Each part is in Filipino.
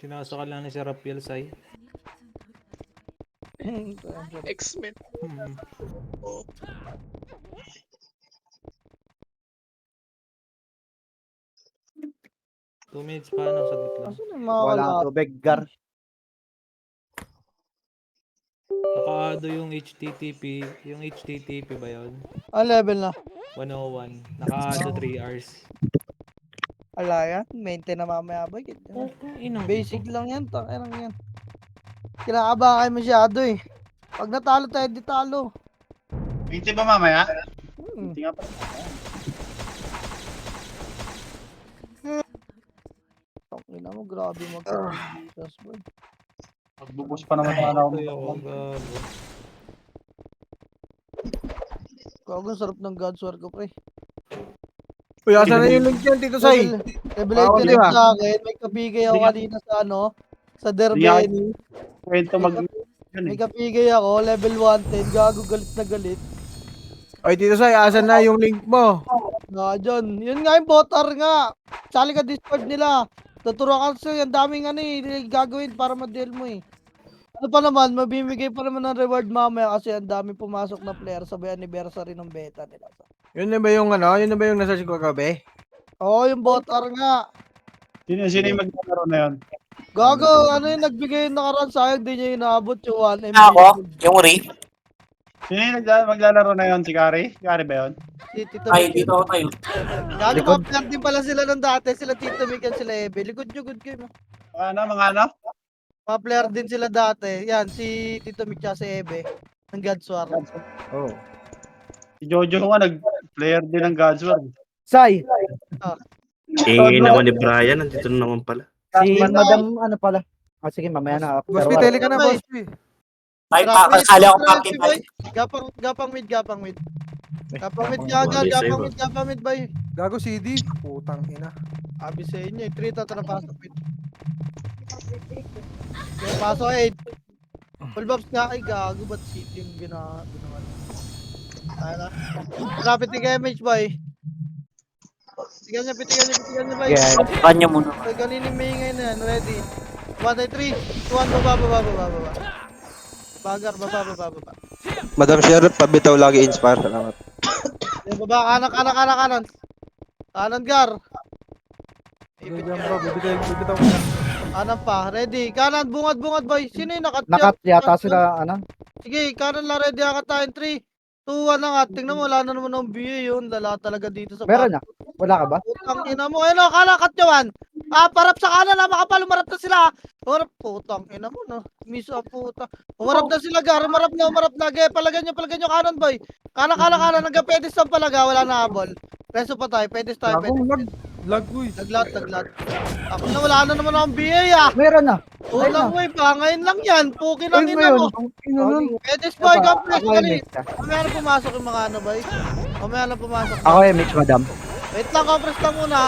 Sinasakal lang ni si Rapiel Sai. X-Men. Hmm. Two minutes pa, no? Saglit lang. Asan yung mga Wala kang tubig, Gar. Naka-ado yung HTTP. Yung HTTP ba yun? Ang level na? 101. Naka-ado 3 hours. Ala yan. Maintain na mamaya boy. Inang Basic lang yan. Taka lang yan. Kinakabahan kayo masyado eh. Pag natalo tayo, di talo. Hindi ba mamaya? Hmm. Hindi nga pa. Tangina mo, grabe mag-Jesus boy. Magbubus pa naman sana ako. Gago. Gago, sarap ng God's War ko pre. Uy, asan na yung link yan, Tito Sai? Level Bawal 8 di ba? sa akin. May kapigay ako kanina sa ano. Sa Derbeni. Kwento mag... Yun May eh. kapigay ako. Level 110. Gago, galit na galit. Uy, Tito Sai, asan na yung link mo? Na dyan. Yun nga yung botar nga. Sali ka Discord nila. Tuturuan ka sa'yo. Ang daming ano eh. Gagawin para ma-deal mo eh. Ano pa naman, mabibigay pa naman ng reward mamaya kasi ang dami pumasok na player sabay anniversary ng beta nila. Yun na ba yung ano? Yun na ba yung nasa ko kagabi? Oo, yung botar nga. Sino yung maglalaro na yun? Gago, ano yung nagbigay yung nakaraan sayang di niya inaabot yung 1 MB. Ako, yung Uri. Sino yung maglalaro na yun? Si Kari? Si Kari ba yun? Si Tito Ay, Miguel. dito ako tayo. Gago, Likod. pa din pala sila nung dati. Sila Tito Miguel, sila Ebe. Likod nyo, good game. Mga ano? Mga player din sila dati. Yan, si Tito Miguel si Ebe. Ng God's War. Oh. Si Jojo nga nag-player din ng God's War. Sai, Ingin naman ni Brian, nandito na naman pala. si Madam ano pala? Ah, sige, mamaya na. Boss P, Pero tele ka na, Boss P. Ay, kakasali ako captain boy. tayo. Gapang mid. Gapang mid, Mali sa'yo, gapang mid, boy. Gago CD. Putang ina. Abi sa inyo, 3 tatrapasok mid. Kaya pasok 8. Full buffs nga, ay gago, ba't city yung ginawa? Tayo na. Rapid ni Gemage, boy. Pitigan niya, boy. Yeah. Kanya muna. Boy, kanining maingay na yan, ready. 1, 3, 2, 1, baba. Bagar, baba. Madam Sheriff, pabitaw lagi inspire. Salamat. Yung baba, kanan. Kanan, Gar. Sige dyan bro. Bibitaw ko na. Kanan pa, ready. Kanan, bungad, boy. Sino yung nakat? Nakat yata sila, ano? Sige, kanan lang, ready. Akat tayo, 3, 2, 1 na nga. Tingnan mo, wala na naman ang BA yun. Lala talaga dito sa Meron na? Wala ka ba? Putang ina mo. Ayun o, kalakat nyo, man. Parap sa kanan, makapal, umarap na sila. Umarap, putang ina mo, no. Miso ang puta. Umarap na sila, Gar. Umarap na. Gaya, palagan nyo kanan, boy. Kanan. Nagka-pedis ang palaga, wala na habol. Preso pa tayo, pedis tayo, Gago, pedis. lag uy. Naglat. Ako na, wala na naman akong BA, Meron na. Ulang way pa, ngayon lang yan. Puki ng Uy, ina mo. ngayon. Pedis, boy, complex, Ako dali. yung mix, ah. Mamaya na pumasok yung mga ano, boy. Mamaya na pumasok. Ako yung mix, Madam. Wait lang, compress lang muna.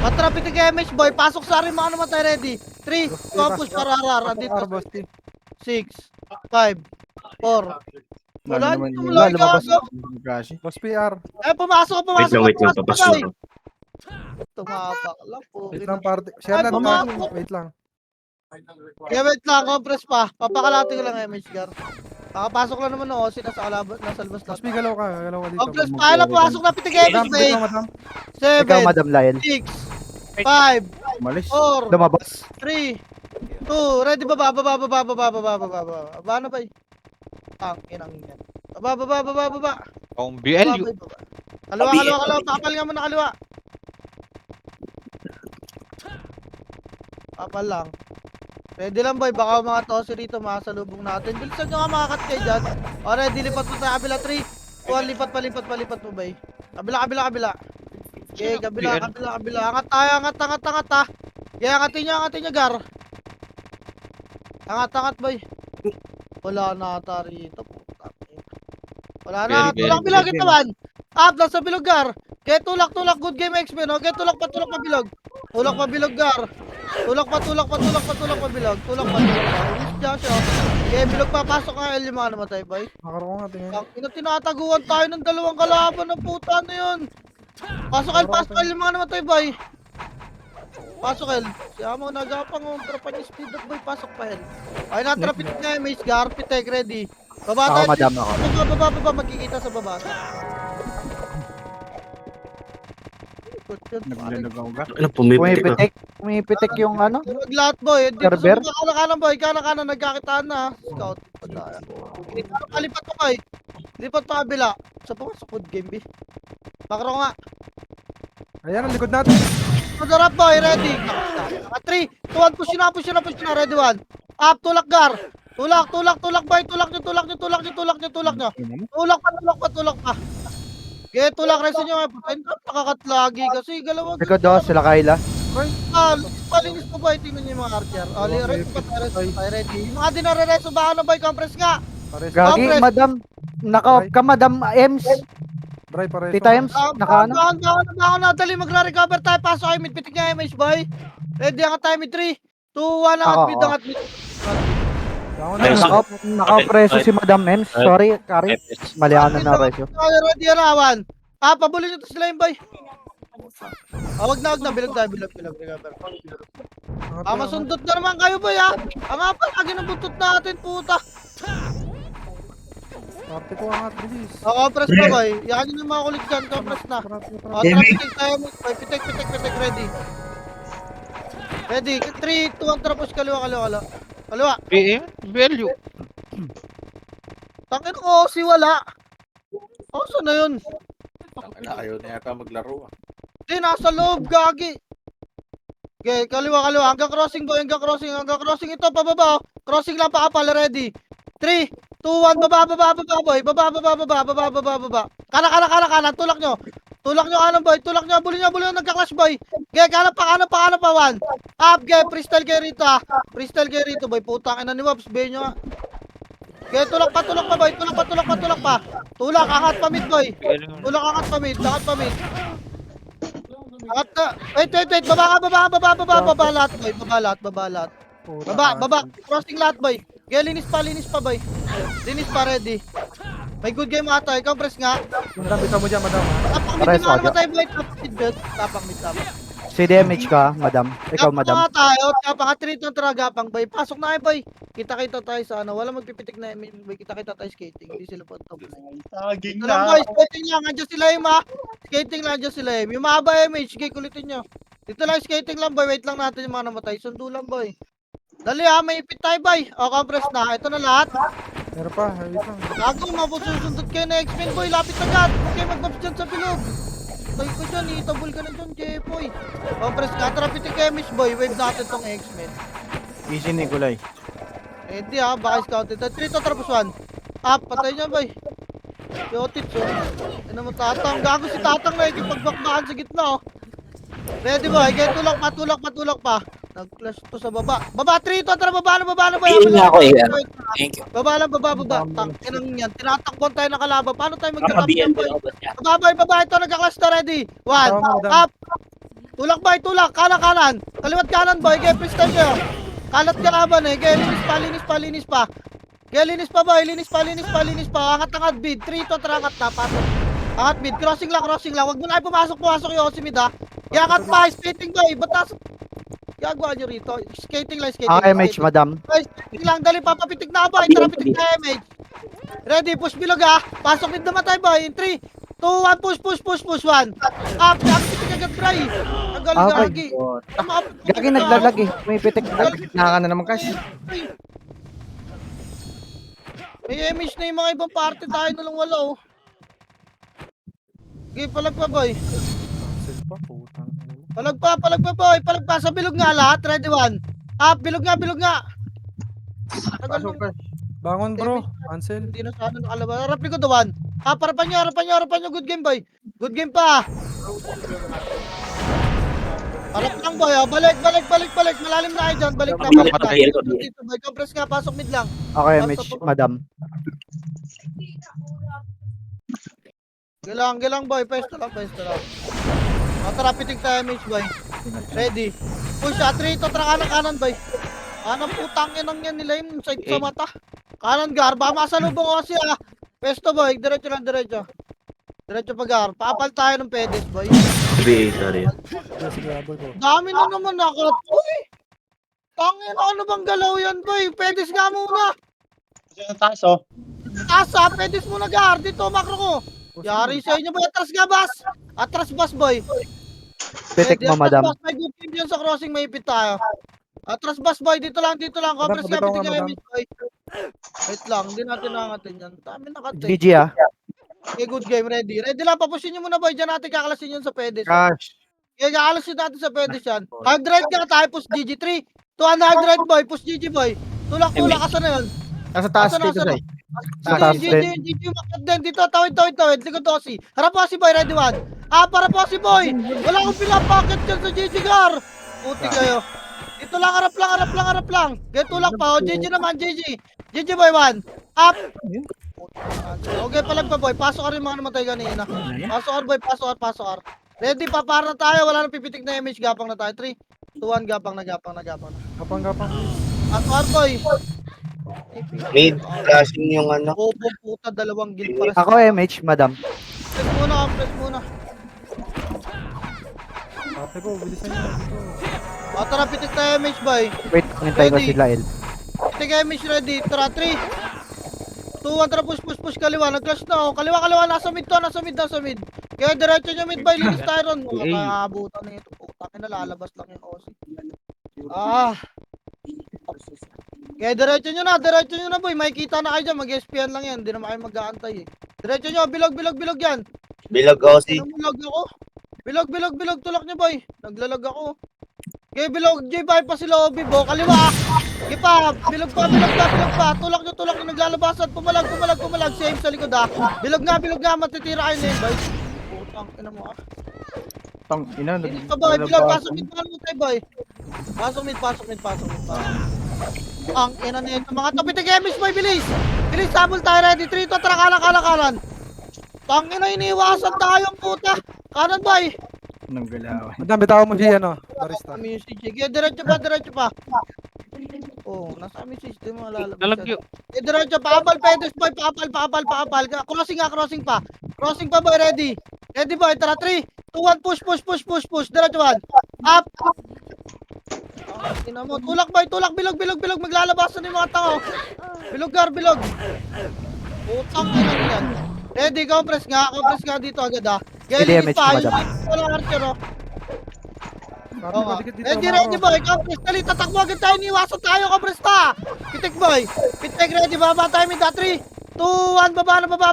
Matrapit yung MH, boy. Pasok sa rin mga naman tayo ready. 3, push para harar. Andito. Boss P. 6, 5, 4. Wala naman dito, yun. wala Lumabas. gago. Gashi. Boss PR. Pumasok. Wait lang, papasok boy. ako. Tumapak lang po. Wait lang party. Share Ay, natin pumasok. tayo. Wait lang. Yeah, wait lang, compress pa. Papakalati ko lang MH, Gar. Kakapasok lang naman ako. Nasa labas Boss na. P, galaw ka dito. Compress pa. Ayun na, pumasok na pitig Madam, MH, boy. dito, madam. Ikaw, 7, Madam Lion. 6, 5, Umalis. 4, Lumabas. 3, 2, ready, baba. Baba na ba? Inang yan. Baba. Kung BL, Kaliwa. Papal nga muna kaliwa. Papal lang. Ready lang, boy. Baka mga tosi rito makasalubong natin. Bilisan nyo nga makakat kayo dyan. O, ready. Lipat mo tayo kabila 3. 2, lipat mo, boy. Kabila. Okay, kabila. Angat tayo, angat ha. Okay, angatin nyo, Gar. Angat, boy. Wala na ata rito. Putang ina. Wala na. Tulak bilog ito man. Nasa bilog, Gar. Okay, tulak. Good game, X-Men. Okay, tulak pa bilog. Tulak pa bilog, Gar. Tulak pa bilog. Joshua. Okay, bilog pa. Pasok nga yung mga namatay, boy. Makaroon nga tingin. Tinataguan tayo ng dalawang kalaban ng puta na yun. Pasok yung mga namatay, boy. Pasok El. Siya mo nagapang ang tropa ni speed up boy. Pasok pa El. Ay natrapit na yung Mace Gar. Pitek ready. Baba Ako, tayo. madam, ako. Baba. Magkikita sa baba. Ano, pumipitik ka. Pumipitik yung ano. Huwag lahat boy. Dito Server? sa kanan boy. Kanan nagkakitaan na. Scout. Kalipat pa boy. Lipat pa kabila. Sa pumasok food game B. Makro nga. Ayan, ang likod natin. Madarap boy. Ready. 3, 2, 1. Push na. Ready 1. Up. Tulak Gar. Tulak boy. Tulak nyo. Tulak pa. Okay, tulak resin nyo. Nakakatlagi kasi. Galawag. Likod daw sila Kayla. Palinis po boy. Tingnan nyo yung mga archer. Ready pa tayo. Ready. Yung mga dinare-reso ba na boy? Compress nga. Pares. Gagi, Compress. madam. Naka ka, madam Ems. Dry, pares. Tita Ems, naka ano. Baka na. Dali magre-recover tayo. Pasok kayo. Pitik niya MH boy. Ready ang tayo mid 3, 2, 1. Angat mid. Naka-preso si madam Ems. Sorry, Kari. Mali ako na na-reso. Ready yan awan. Pabulin nyo to sila yung boy. Wag na. Bilag tayo. Recover. Masundot na naman kayo boy ha. Ang apa. Lagi ng buntot natin puta. Parte ko angat, bilis. Compress na boy. Yakan nyo ng mga kulit dyan. Compress na. Pitik tayo boy. Pitik. Ready. Ready. 3, 2, 1. Tapos kaliwa. Value. Tangin ko si wala. Saan na yun? Ayaw na yata maglaro. Hindi, nasa loob, gagi. Okay, kaliwa. Hanggang crossing boy, hanggang crossing ito, pababa. Crossing lang pa kapal, ready. 3, 2, 1, baba, boy. Baba. Kanan, tulak nyo. Kanan, boy. Bulin nyo, nagka-clash, boy. Okay, kanan pa, 1. Up, okay, freestyle kayo rito, boy. Putang ina ni Wops, bay nyo nga. Okay, tulak pa, boy. Tulak pa. Angat pa mid, boy. Angat pa mid. Angat na. Wait. Baba lahat, boy. Baba. Crossing lahat, boy. Okay, linis pa, boy. Linis pa, ready. May good game ata. Compress nga. Madam, bitaw mo dyan, madam. Tapak mid Pares, na Ojo. matay, boy. Tapak mid. Si damage ka, madam. Ikaw, madam. Tapang tayo. Tapang atrit ng tragapang, boy. Pasok na kayo, boy. Kita tayo sa ano. Wala magpipitik na, boy. Kita tayo skating. Hindi sila pa top. Saging Alam na. boy, skating lang. Andiyan sila yung skating lang, andiyan sila yung mahaba MH. Sige, kulitin nyo. Dito lang, skating lang, boy. Wait lang natin yung mga namatay. Sundo lang, boy. Dali ha, may ipit tayo, boy. Compress na. Ito na lahat. Meron pa, wait lang. Gago, mapususundot kayo na X-Men, boy. Lapit agad. Huwag kayo mag-buff dyan sa bilog. Tayo ko dyan, itabol ka na dyan, Jepoy. Compress ka. Trapitin kayo, Miss Boy. Wave natin tong X-Men. Easy Nikolay. Hindi ha, baka scouted. 3 to tapos 1. Patay niya, boy. Yotit, so. Ano mo, Tatang. Gago si Tatang na ikipagbakbakan sa gitna, oh. Ready, boy. Kaya tulak pa. Nag-flash to sa baba. Baba, 3 to. Tara, baba na, boy. Ayun na ako, Thank you. Baba. Tangkinang yan. Tinatakbon tayo ng kalaban. Paano tayo Nakabiyan magkakapyan, boy? din ako ba siya? Baba. Ito, nagka-clash na, ready. 1. Up. Tulak, boy. Kanan. Kaliwat kanan, boy. Kaya freestyle kayo. Kalat ka laban, eh. Kaya linis pa. Kaya linis pa, boy. Linis pa. Angat bid. 3 to, angat na. Pasok. Angat bid. Crossing lang. Huwag mo na pumasok yung Osimid, ha. Kaya angat pa. Skating, boy. Batas. Gagawa nyo rito. Skating lang. MH, madam. Boy, skating lang. Dali, papapitik na, boy. Tara, pitik na, MH. Ready, push bilog, ha. Pasok mid naman tayo, boy. In 3, 2, 1, push, 1. Up, pitik agad, try. Ang gagi. Gagi, naglalag eh. Pumipitik. Naka na naman kasi. May image na yung mga ibang party, tayo na lang wala, oh. Okay, palag pa, boy. Cancel pa, putang. Palag pa. Sa bilog nga lahat. Ready 1. Up, bilog nga. Tagal mo. Bangon, bro. Cancel. Hindi na sana nakalabas. Harap ko doon. Harapan nyo. Good game, boy. Good game pa. Harap lang, boy. Balik. Malalim na kayo dyan. Balik na. Dito, boy. Compress nga. Pasok mid lang. Okay, MH, madam. Gilang, boy. Pesto lang. Tara, pitik tayo, MH, boy. Ready. Push, 3 to. Tara, kanan, boy. Anong putang inang yan nila yung side sa mata. Kanan, Gar. Baka masalubong ko kasi, Pesto, boy. Diretso. Diretso pa, Gar. Papal tayo ng pedes, boy. BA, sorry. Sige, habol ko. Dami na naman nakat. Uy! Tangin, ano bang galaw yan, boy? Pedis nga muna. Kasi ang taas, oh. Asa, pedis muna, Gar. Dito, makro ko. Yari sa inyo, boy. Atras nga, bas. Atras, bas, boy. Pitik mo, madam. Bas, may good team yun sa crossing, may ipit tayo. Atras, bas, boy. Dito lang. Compress nga, bitaw nga, pitik nga, madam. miss, boy. Wait lang, hindi natin nangatin yan. Dami nakat. GG ah. Okay, good game, ready. Ready lang, papusin nyo muna, boy. Diyan natin kakalasin yun sa pedis. Cash. Kaya kakalasin natin sa pedis yan. Hard right nga tayo, push GG. 3, 2, hard right, boy. Push GG, boy. Tulak, asa na yun? Nasa taas Asa na, dito, asa na? Zay. Sa taas GG, makat din. Dito, tawid. Likod to si. Harap po si boy, ready one. Para po si boy. Wala akong pinapacket dyan sa GG Gar. Puti kayo. Ito lang, harap lang. Ganito lang pa, oh. GG naman, GG. GG boy, one. Up. Okay, palag pa boy. Pasok ka rin mga namatay kanina. Pasok ka, boy. Pasok ka. Ready pa, para na tayo. Wala nang pipitik na image. Gapang na tayo. 3, 2, 1, gapang na. Gapang. Pasok ka, boy. Mid, flashing yung ano. Opo, puta, dalawang guild para Ako MH, madam. Press muna. Ate ko, bilisan niyo. Tara, pitik tayo MH, boy. Wait, nintay ko Ready. sila El. Pitik MH ready. Tara, 3, 2, 1, tara, push, kaliwa. Nag-clash na, oh. Kaliwa, nasa mid. Kaya diretso nyo mid, boy. Linis tayo ron. Kakabutan na ito. Puta, lalabas lang yung OC. Kaya diretso nyo na, boy. Makikita na kayo dyan. Mag-SPN lang yan. Hindi naman kayo mag-aantay, eh. Diretso nyo, bilog yan. Bilog OC. Lag ako. Bilog. Tulak niyo, boy. Naglalag ako. Okay, bilog. J5 pa sila, Obi, bo. Kaliwa. Okay pa. Bilog pa. Tulak niyo. Naglalabasan. Pumalag. Same sa likod, ah. Bilog nga. Matitira kayo na yun, boy. Putang, ina mo, ah. Tang, ina. Bilis pa, boy. Bilog. Pasok mid, boy. Pasok mid. Ang ina na ito. Mga topic games, boy. Bilis. Sabol tayo. Ready. 3, 2, tara. Kalan. Tangina, iniwasan tayong puta. Kanan, boy. Nang galaw. Madam, bitaw mo siya, no? Barista. Kami yung CJ. Kaya diretso pa. Oh, nasa amin system mo lalabas. Nalagyo. Diretso pa. Apal, pedals, boy. Paapal. Crossing pa. Crossing pa, boy. Ready, boy. Tara, 3, 2, 1. Push. Diretso, 1. Up. Ina mo. Tulak, boy. Bilog. Maglalabasan yung mga tao. Bilog. Putang ina mo yan. Ready, compress nga dito agad, ah. Hindi, Galing MH, pa, madam. walang archer, oh. Dikit dito. Ready, boy, compress. Dali, tatakbo agad tayo, niwasan tayo, compress pa. Pitik, boy. Pitik, ready, baba tayo, mid, 3, 2, 1, baba. Baba,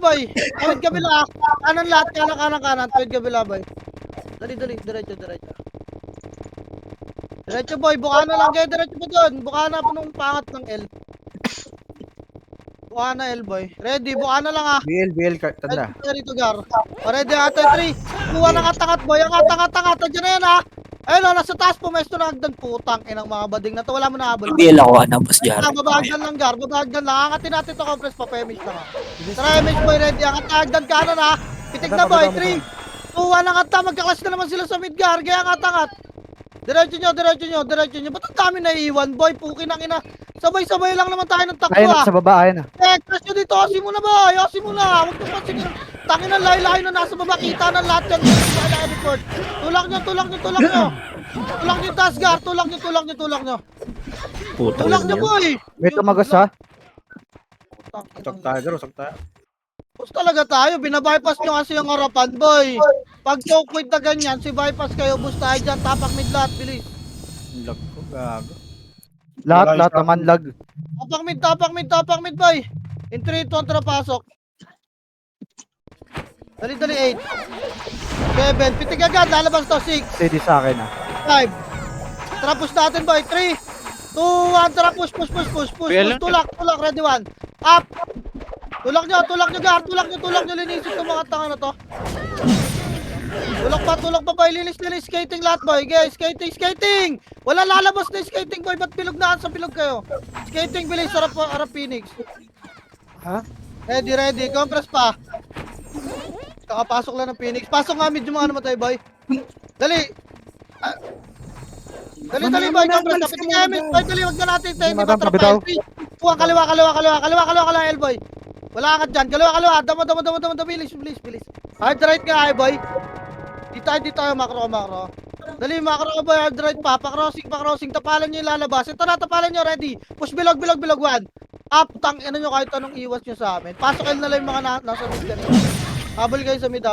boy. Tawid kabila, kanan lahat, kanan. Tawid kabila, boy. Dali, diretso. Diretso, boy, buka na lang, diretso pa doon. Buka na pa nung pangat ng L. Buka na L, boy. Ready, buka na lang, ah. BL, tanda. Ready to Gar. Ready, ate, 3, 2, 1, angat, boy. Angat. Diyan na yan, ha. Ayun, oh, nasa taas, pumesto na hagdan. Putang inang mga bading na to. Wala mo na habol. BL ako, boss Jar. Babagdan lang, Gar. Angatin natin to, compress pa. Pemage lang, ha. Tara, MH, boy. Ready. Angat na hagdan kanan, ha. Pitik na, boy. 3, 2, 1, angat na. Magkaklas na naman sila sa mid, Gar. Kaya angat. Diretso nyo. Ba't ang dami naiiwan, boy? Pukin ang ina. Sabay-sabay lang naman tayo ng takbo, Ayun, ah. sa baba, ayun. Crash nyo dito, osi mo na, boy. Huwag nyo pansinin. Tangin ang lahi-lahi na nasa baba. Kita ng lahat yan. Tulak nyo. Tulak nyo yung taas, Gar. Tulak nyo. Puta. Tulak nyo, boy. Wait, tumagos ha. Usok tayo. Pus talaga tayo. Binabypass nyo kasi yung harapan, boy. Pag choke point na ganyan, si bypass kayo. Bus tayo dyan. Tapak mid lahat. Bilis. Lag ko, gago. Lahat naman lag. Tapak mid, boy. In 3, 2, tara, pasok. Dali, 8. 7. Pitig agad. Lalabas to. 6. Steady sa akin 5. Tara, push natin, boy. 3, 2, 1. Tara, push. Tulak. Ready, 1. Up. Tulak nyo, Gar. Tulak nyo. Linisip ng mga tanga na to. Tulak pa, boy. Linis. Skating lahat, boy. Guys, skating. Wala lalabas na skating, boy. Ba't bilog na sa bilog kayo? Skating, bilis. Harap Phoenix. Ha? Ready. Compress pa. Kakapasok lang ng Phoenix. Pasok nga mid yung mga namatay, boy. Dali, boy. Compress. Kapit nga mid, boy. Dali, wag na natin tayo. Hindi Madam, matrap kabitaw. pa. Kaliwa, L, boy. Wala ka dyan. Kaliwa. Damo. Bilis. Hard right nga, ay boy. Di tayo makro. Dali, makro ka boy. Hard right pa. Pa-crossing. Tapalan nyo yung lalabas. Ito na, tapalan nyo. Ready. Push bilog. 1. Up. Ano nyo kahit anong iwas nyo sa amin. Pasok kayo na lang yung mga nasa mid kanina. Habol kayo sa mid.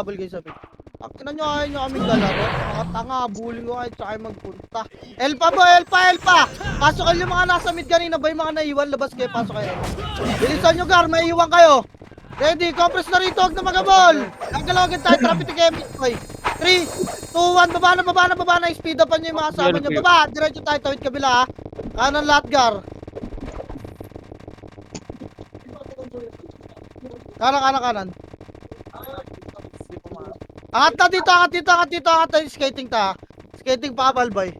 Ang ina nyo, ayaw nyo kaming galaro. Mga tanga, bully ko kayo tsaka magpunta. Elpa boy, Elpa! Pasok kayo yung mga nasa mid kanina ba yung mga naiwan? Labas kayo, pasok kayo. Bilisan nyo gar, may iwan kayo. Ready, compress na rito, huwag na magabol. Naggalawagin tayo, traffic to Kevin boy. 3, 2, 1, baba na. Speed upan nyo yung mga kasama nyo. Baba, diretso tayo, tawid kabila ha. Kanan lahat gar. Kanan. Angat tayo, skating ta. Skating pa balbay.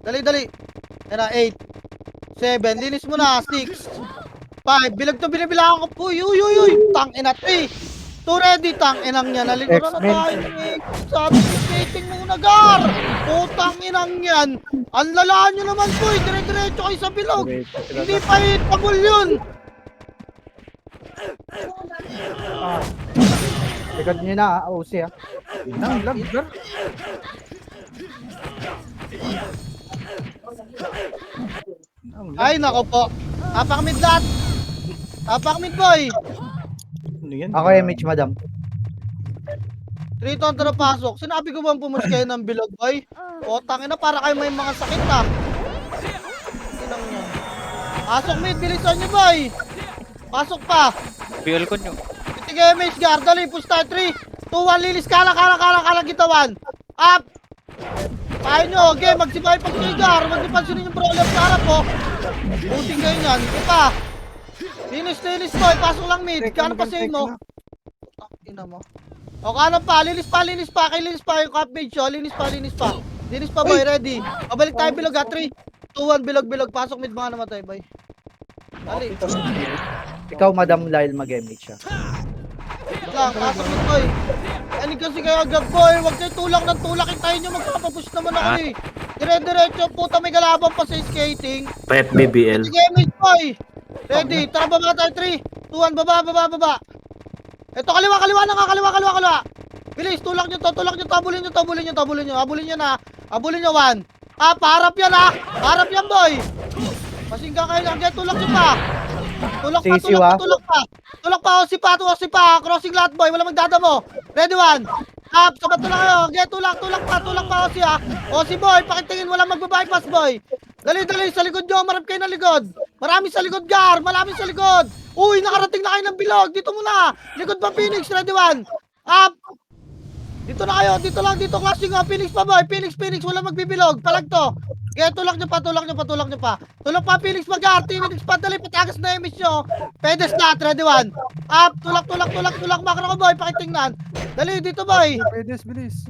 Dali. Yan na, 8, 7, linis mo na, 6, 5, bilag to binibilangan ko. Uy, tang ina, 3, 2 ready, tang inang yan. Nalikuran na tayo. Sabi ko, skating muna, gar. Putang inang yan. Ang lalaan nyo naman po, dire-diretso kayo sa bilog. Hindi pa hitabol yun. Likod nyo na, OC ah. Nang lag, gar. Ay, nako po. Apak mid lahat. Apak mid boy. Ano yan? Ako MH, madam. 3 tonto na pasok. Sinabi ko bang pumus kayo ng bilog boy? O, tangin na para kayo may mga sakit ha. Sinang nyo. Pasok mid, bilisan nyo boy. Pasok pa. BL ko nyo. Titigay MH guard. Dali, push tayo. 3, 2, 1, lilis. Kala gitawan. Up. Tayo nyo. Okay, magsibay pag kayo gar. Magdipansinin yung problem sa harap po. Buting kayo nyan. Ito pa. Linis boy. Pasok lang mid. Kano pa sa'yo mo? Ina mo. O kanan pa. Linis pa. Linis pa yung cap page. Linis pa boy. Ready. Pabalik tayo bilog ha. 3, 2, 1. Bilog. Pasok mid mga namatay boy. Dali. Ikaw, madam, dahil mag-MH siya. Lang, pasok mid boy. Ano kasi kayo agad boy. Huwag kayo tulak ng tulak. Tayo nyo magpapapush naman ako eh. Dire-diretso. Puta may galabang pa sa skating. PFBBL. Sige mid boy. Ready. Tara baba tayo. 3, 2, 1. Baba. Ito kaliwa na nga. Bilis. Tulak nyo to. Habulin nyo na. Habulin nyo 1. Paharap yan ha. Harap yan boy. Masingga kayo lang. Kaya tulak nyo pa. Tulak pa. Osi pa. Crossing lahat boy. Wala magdadamo. Ready 1. Up. Sabat na kayo. Kaya tulak pa. Osi ha. Osi boy. Pakitingin. Walang magbabypass boy. Dali. Sa likod nyo. Marap kayo na likod. Marami sa likod gar. Uy. Nakarating na kayo ng bilog. Dito muna. Likod pa Phoenix. Ready 1. Up. Dito na kayo. Dito clashing ha. Phoenix pa boy. Phoenix. Wala magbibilog. Palag to. Kaya tulak nyo pa. Tulak pa Phoenix mag-R. Phoenix pa. Dali. Patagas na emis nyo. Pedes na. Ready 1. Up. Tulak. Makro ko boy. Pakitingnan. Dali. Dito boy. Bilis.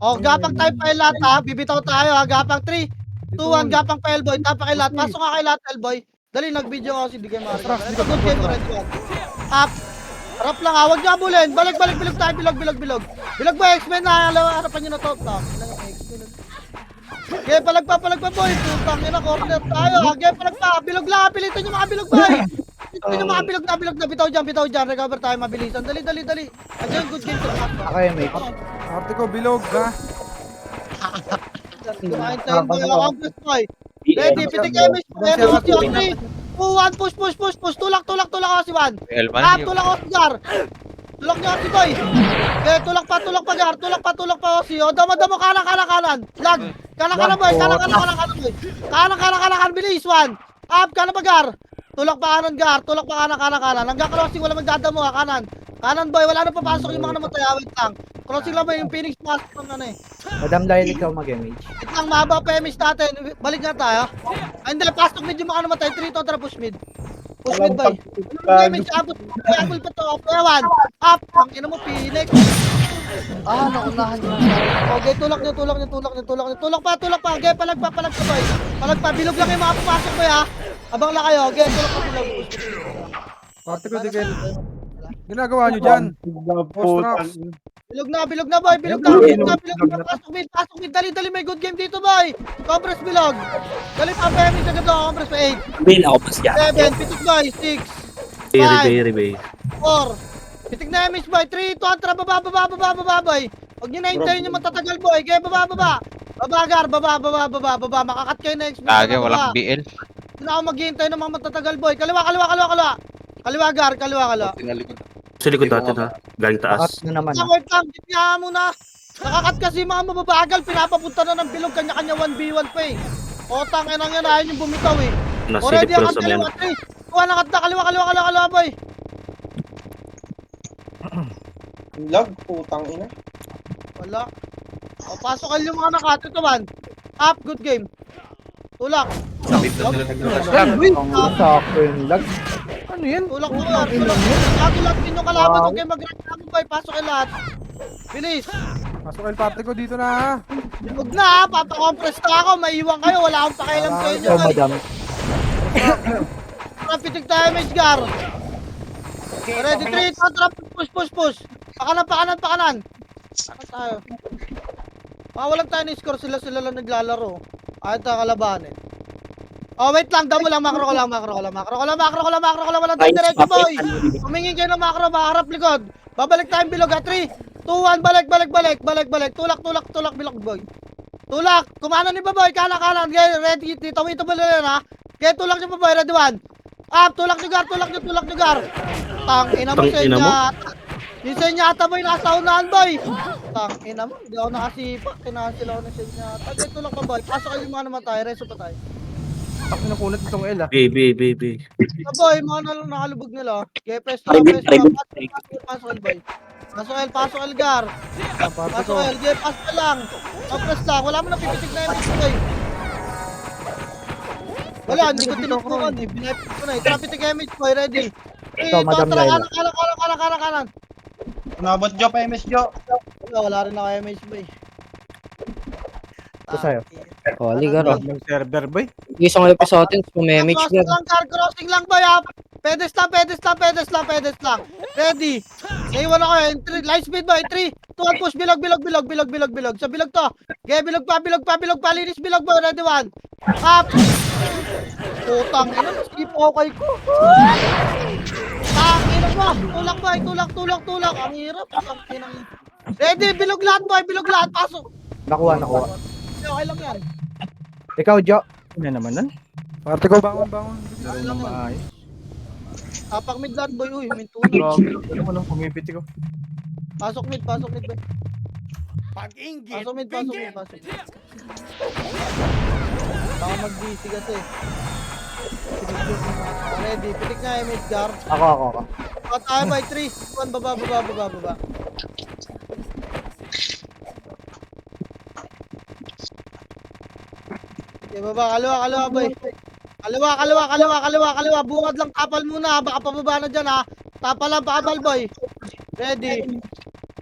O. Gapang tayo pa lahat ha. Bibitaw tayo ha. Gapang 3, 2, 1. Gapang pa L-boy. Tapa kay lahat. Pasok ka kay lahat L-boy. Dali. Nag-video ako kasi di kayo makakita. Ito good game mo. Ready 1. Up. Harap lang ha. Huwag nyo abulin. Balik. Bilog tayo. Bilog. Bilog boy. X-Men na. Harapan nyo na to. X-Men. Okay, palagpa boy. Putang ina, corner tayo. Okay, palagpa. Bilog lang. Pilitin nyo mga bilog boy. Pilitin nyo mga bilog na. Bitaw dyan. Recover tayo. Mabilisan. Dali. Andiyan, good game to. Ako MH. Arte ko, bilog ha. Kumain tayo boy. Accomplish boy. Ready, pitik emis. Ready, 3, 2, 1. Push. Tulak ako si 1. BL man Ah, nyo. tulak ako si Gar. Tulak nyo si boy. Okay, tulak pa Gar. Tulak pa si. O, damo. Kanan. Lag. Kanan boy. Kanan. Bilis, 1. Up, kanan pa Gar. Tulak pa kanan Gar. Hanggang crossing, wala magdadamo ha. Kanan boy, wala na papasok yung mga namatay. Wait lang. Crossing lang boy, yung Phoenix pasok ng ano eh. Madam, dahil ikaw mag-MH. Wait lang, mahaba pa emis natin. Balik nga tayo. Ay, hindi, pasok mid yung mga namatay. 3 to, tara push mid. Push mid boy. Damage, abot pa to. Kaya 1. Up, ang ina mo, Phoenix. Naunahan nyo. Okay, tulak nyo. Tulak pa. Okay, palag pa boy. Bilog lang yung mga papasok boy ha. Abang lang kayo. Okay, tulak pa bilog. Arte ko, di kayo. Ginagawa nyo dyan. Post-rocks. Bilog na boy. Pasok mid. Dali. May good game dito boy. Compress bilog. Dali pa, Pemi. Sagad lang. Compress pa 8. Bin, ako mas dyan. 7. Pitik boy. 6. Rebay. 4. Pitik na image boy. 3, 2, Antra. Baba boy. Huwag nyo na hintayin yung matatagal boy. Kaya baba. Babagar. Baba. Makakat kayo next. Lagi, walang BL. Hindi na ako maghihintay ng mga matatagal boy. Kaliwa. Kaliwa gar. Sa likod natin ha. Galing Taas taas. na naman. Wait lang. Gitnaan mo na. Nakakat kasi mga mababagal. Pinapapunta na ng bilog. Kanya-kanya 1v1 pa eh. O tangin ang yan. Ayaw yung bumitaw eh. Nasilip Already ko ang na sa men. kaliwa 3. Nakat na. Kaliwa boy. Lag, putang ina. Wala. O, pasok kayo yung mga nakati to man. Up, good game. Tulak. Ang sakto yung lag. Ano yan? Tulak. Tulak din yung kalaban. Huwag kayo mag-reklamo boy. Pasok kayo lahat. Bilis. Pasok El Patrico dito na ha. Huwag na, papakompress na ako. Maiiwan kayo. Wala akong pakialam sa inyo. Ikaw, madam. Pitik tayo, Mage. Ready, 3, trap, push. Pakanan. Ano tayo? Walang tayo ni score, sila lang naglalaro. Ayaw tayo kalabanin. Oh, wait lang, damo lang, macro ko lang. Walang tayo diretso, boy. Humingin kayo ng macro, maharap likod. Babalik tayong bilog, ha? 3, 2, 1, balik. Tulak, bilog, boy. Tulak, kumana ni Baboy, kanan. Ready, dito mo lang, ha? Kaya tulak niyo, Baboy, ready, 1. Up, tulak niyo, gar. Tangina mo sa Tangina mo? inyata. Yung sa inyata, boy, nasa unahan, boy. Tangina mo, hindi ako nakasipa. Kinasil ako ng sa inyata. Kaya tulak pa, boy. Pasok kayo yung mga namatay, reso pa tayo. Ako nakunat itong El ah. B. Boy, mga nakalubog nila. Kaya press pa. Pasok El, boy. Pasok El, gar. Pasok El, kaya pass pa lang. Press lang, wala mo na pipitig na yung boy. Wala, hindi ko tinutukan eh. Binipit ko na eh. Traffic image boy, ready. Ito, Madam Laila. Kanan. Nabot Jo pa MS Jo. Wala rin ako image boy. Ito sa'yo. Oh, liga ro. Ng server boy. Isang episode pumemage Crossing lang boy ha. Pedes lang. Ready. Naiwan ako eh. Light speed boy. 3, 2, 1, push. Bilog. Sa bilog to. Okay, bilog pa. Linis bilog boy. Ready, 1. Up. Putang ina. Skip ako kay ko. Ina mo. Tulak. Ang hirap. Ready. Bilog lahat boy. Pasok. Nakuha. Okay lang yan. Ikaw, Jo. Ano naman nun? Patrico, bangon. Laro mo maayos. Tapak mid lahat boy. Uy, min tulak. Grabe. Alam mo lang, pumipiti ko. Pasok mid boy. Pasok mid. Baka mag-DC kasi. Ready, pitik na image guard. Ako. Tayo by 3, 1, baba. Okay, baba, kaliwa boy. Kaliwa. Bungad lang, tapal muna. Baka pababa na dyan ha. Tapal boy. Ready.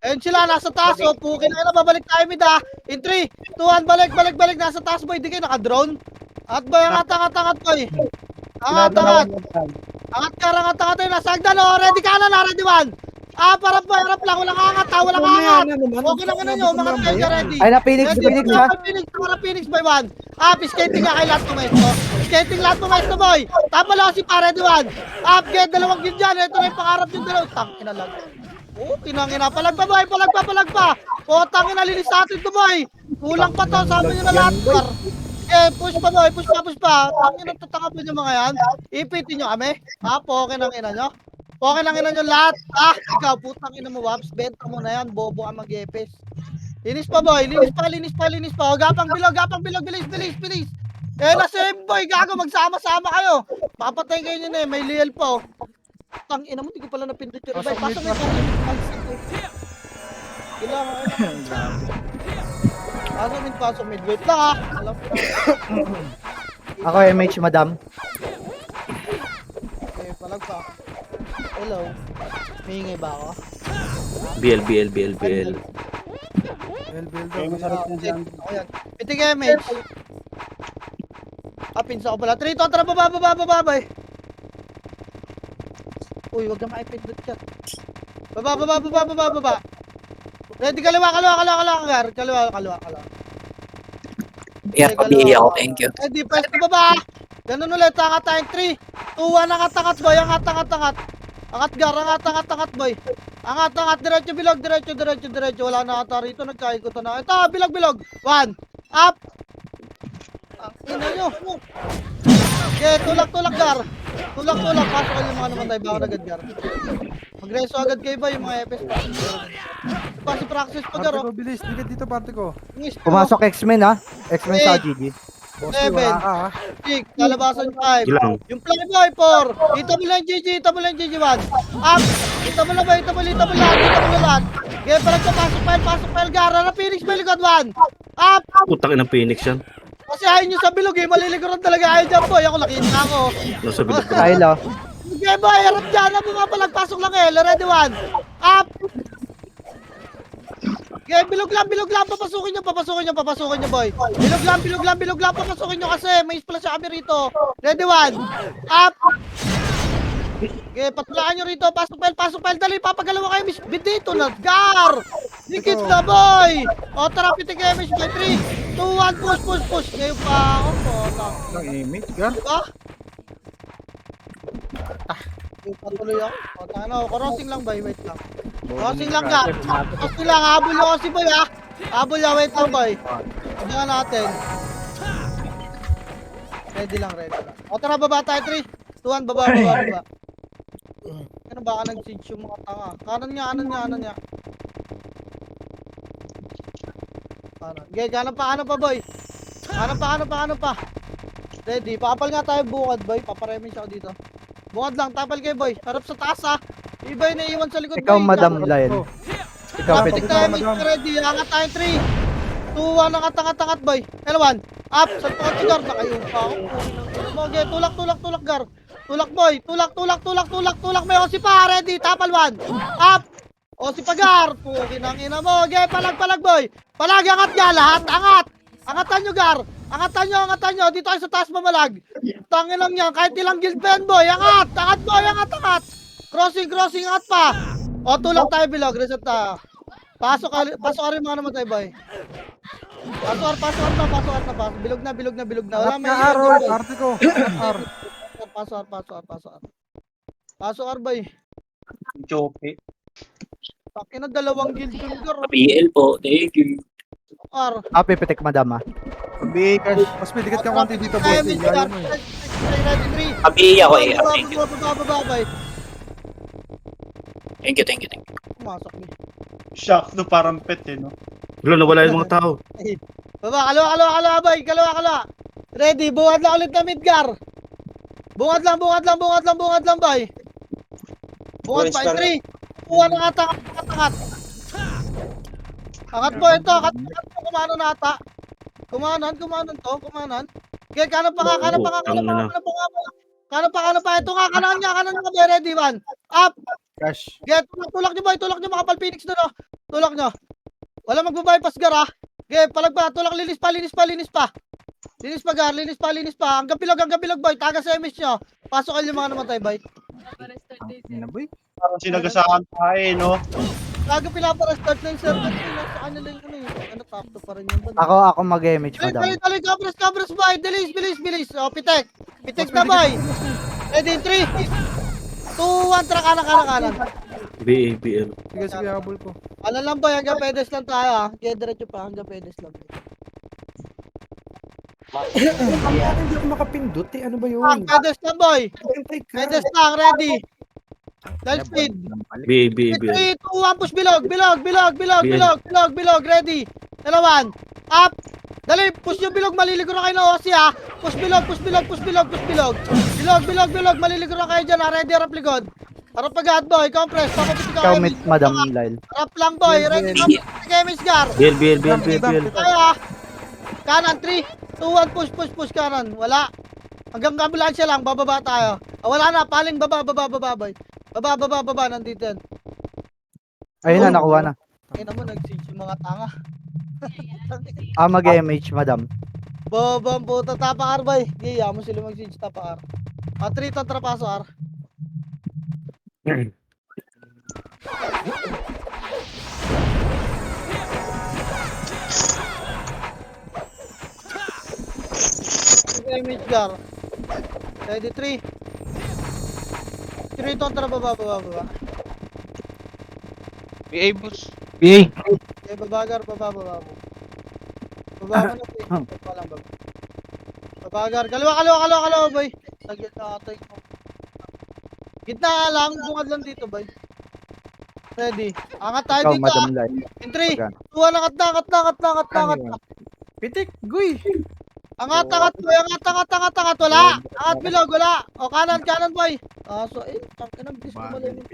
Ayun sila, nasa taas, oh. Pukin na, babalik tayo mid, ha. In 3, 2, 1, balik. Nasa taas, boy. Di kayo naka-drone. At boy, angat, boy. Angat. Angat tayo. Nasa hagdan, oh. Ready ka na, ready, 1. Harap lang. Walang angat, ha. Okay lang nyo. Umangat kayo, ready. Ay, na-Phoenix ha. Phoenix, boy, 1. Skating ka kay lahat ng maestro, boy. Tapal ako si pa, ready, 1. Get, dalawang gin dyan. Ito na yung pangarap yung dalaw. Tangina lang. Oh, kinangina. Palag pa. Oh, tangina, linis natin to, boy. Kulang pa to. Sabi nyo na lahat, par. Push pa, boy. Push pa. Tangina, tatangapin nyo mga yan. Ipitin nyo kami. Okay ng ina nyo. Lahat. Ikaw, putang ina mo, Waps. Benta mo na yan. Bobo ka mag-epes. Linis pa, boy. Linis pa. Gapang bilog. Bilis. Na-save, boy. Gago, magsama-sama kayo. Papatay kayo nyo na eh. May liel pa, oh. Tang ina mo, di ko pala napindot yung revive. Pasok mo yung pasok mid. Wait lang ha. Ako, MH, madam. Okay, palag pa. Hello. Mihingi ba ako? BL. El Ay, masarap na dyan. Pitig MH. Pinsa ko pala. 3, 2, tara, baba. Uy, wag ka maipindot ka. Baba. Ready, kaliwa. Kaliwa. Yeah, pabihi ako, thank you. Ready, press na baba. Ganun ulit, angat tayo. 3, 2, 1, angat, boy. Angat. Angat gar, angat boy. Angat, diretso bilog, diretso. Wala na ata rito, nagkaikutan na. Ito, bilog. 1, up. Ang ina nyo. Okay, tulak gar. Tulak, pasok kayo yung mga namatay, baka agad gar. Magreso agad kayo ba yung mga FS? Pasi practice pa gar, Parte oh. ko, bilis. Dikit dito, parte ko. Pumasok X-Men ha. X-Men sa GG. Boss, Seven. wala ka ha. 6, kalabasan 5. Ilang. Yung Playboy 4. Ito mo lang GG, 1. Up. Ito mo lahat. Okay, parang pasok file gara na Phoenix may likod 1. Up. Putang ina Phoenix yan. Kasi ayaw nyo sa bilog eh, maliliguran talaga ayaw dyan boy. Ako lakin na ako. Nasa bilog ka. Kyle oh. Okay boy, harap dyan na mga palagpasok lang eh. Ready 1. Up. Okay, bilog lang, papasukin nyo boy. Bilog lang, papasukin nyo kasi may splash kami rito. Ready 1. Up. Okay, patulaan nyo rito, pasok file, dali, papagalawa kayo, miss, dito na, gar! Dikit na boy! O, tara, pitik kayo, miss, 3, 2, 1, push, ngayon pa ako, po, Lang image, gar. diba? Patuloy ako. O, ano, crossing lang, boy, wait lang. Crossing lang ka. Crossing lang, habol nyo kasi, boy, ha? Habol nyo, wait lang, boy. Tignan natin. Ready lang. O, tara, baba tayo, 3, 2, 1, baba. Ano baka nag-siege yung mga tanga? Kanan niya. Kanan. Okay, kanan pa, boy. Kanan pa. Ready, papal nga tayo bungad, boy. Paparemish ako dito. Bungad lang, tapal kayo, boy. Harap sa taas, ha. Iba yung naiwan sa likod, Ikaw boy. Madam Lyle. Ikaw Kapitik pwede. tayo, Mr. Ready. Angat tayo, 3, 2, 1, angat, boy. L1, up. Sa gar na kayo pa ako. Okay, tulak, gar. Tulak, boy. Tulak. May osi pa. Ready, tapal 1. Up. Osi pa, gar. Pukin ang ina mo. Okay, palag, boy. Palag, angat nga lahat. Angatan nyo, gar. Angatan nyo. Dito kayo sa taas mamalag. Tangin lang yan. Kahit ilang guild pa yan, boy. Angat, boy. Angat. Crossing, angat pa. O, tulak tayo bilog. Reset tayo. Pasok ka rin mga namatay, boy. Pasok na. Bilog na. Wala may Arrow, parte ko. R. Pasok, boy. Choke. Takin na dalawang guild yun, gar. PL po. Thank you. R. Pipitik Madam ha. Sabi, mas may dikit ka konti dito, boss. Yayan mo eh. Ready, 3. Abi ako eh. Thank you. Baba, boy. Thank you. Pumasok, boy. Shock no parang pet eh, no? Wala, nawala yung mga tao. Baba, kalawa, boy. Kalawa. Ready, buhat lang ulit na Midgar. Buhat lang, boy. Buhat pa, 3. Buhat ang atangat. Angat po ito, kumanan na ata. Kumanan Okay, kanan pa. Kanan pa. Ito nga, kanan niya, boy. Ready, 1. Up. Cash. Okay, tulak niyo, boy. Makapal Phoenix doon, oh. Tulak niyo. Wala magbabypass, gar, ha. Okay, palag pa. Tulak, linis pa. Linis pa, gar. Linis pa. Hanggang bilog, boy. Taga sa MS nyo. Pasok kayo yung mga namatay, boy. Ina, boy. Parang sinagasaan tayo, no? Taga pinapara-start na yung server. Sa kanila yung ano eh. Ano, top to pa rin yun. Ako mag-image Madam. Dali, cabras, boy. Bilis. O, pitek na, boy. Ready, 3, 2, 1, tara, kanan. BABL. Sige, habol ko. Ano lang, boy. Hanggang pedes lang tayo, ha. Kaya diretso pa, hanggang pedes lang. Hindi ako makapindot eh. Ano ba yun? Pedes lang, boy. Pedes lang, ready. Light speed. BABL. 3, 2, 1, push bilog, ready. Dalawan, up. Dali, push yung bilog, maliligo na kayo na Osi, ha. Push bilog. Bilog, maliligo na kayo dyan, ha. Ready, harap likod. Harap agad, boy, compress, papapitik ka Ikaw kayo. mid Madam Lyle. Harap lang, boy, ready, papapitik kayo, Miss Gar. BL. Tayo, ha. Kanan, 3, 2, 1, push, kanan. Wala. Hanggang ambulansya lang, bababa tayo. Wala na, paling baba, boy. Baba, nandito yan. Ayun na, nakuha na. Kaya naman, nag-siege yung mga tanga. Mag-image Madam. Bobang puta, tapakar, boy. Gaya mo sila mag-siege, tapakar. 3, tatrapaso, ar. Image gar. Ready, 3, 3 kontra baba. BA boss. BA. Okay, babagar, baba. Baba mo na, boy. Baba lang, baba. Babagar, kaliwa, boy. Tagit na atay ko. Gitna lang, bungad lang dito, boy. Ready. Angat tayo Ikaw, dito, Madam Laila. In 3, Magano? 2, angat na. Pitik, guy. Angat, boy. Angat. Wala. Angat, bilog, wala. O, kanan, boy. So, tangina, bilis ko malamig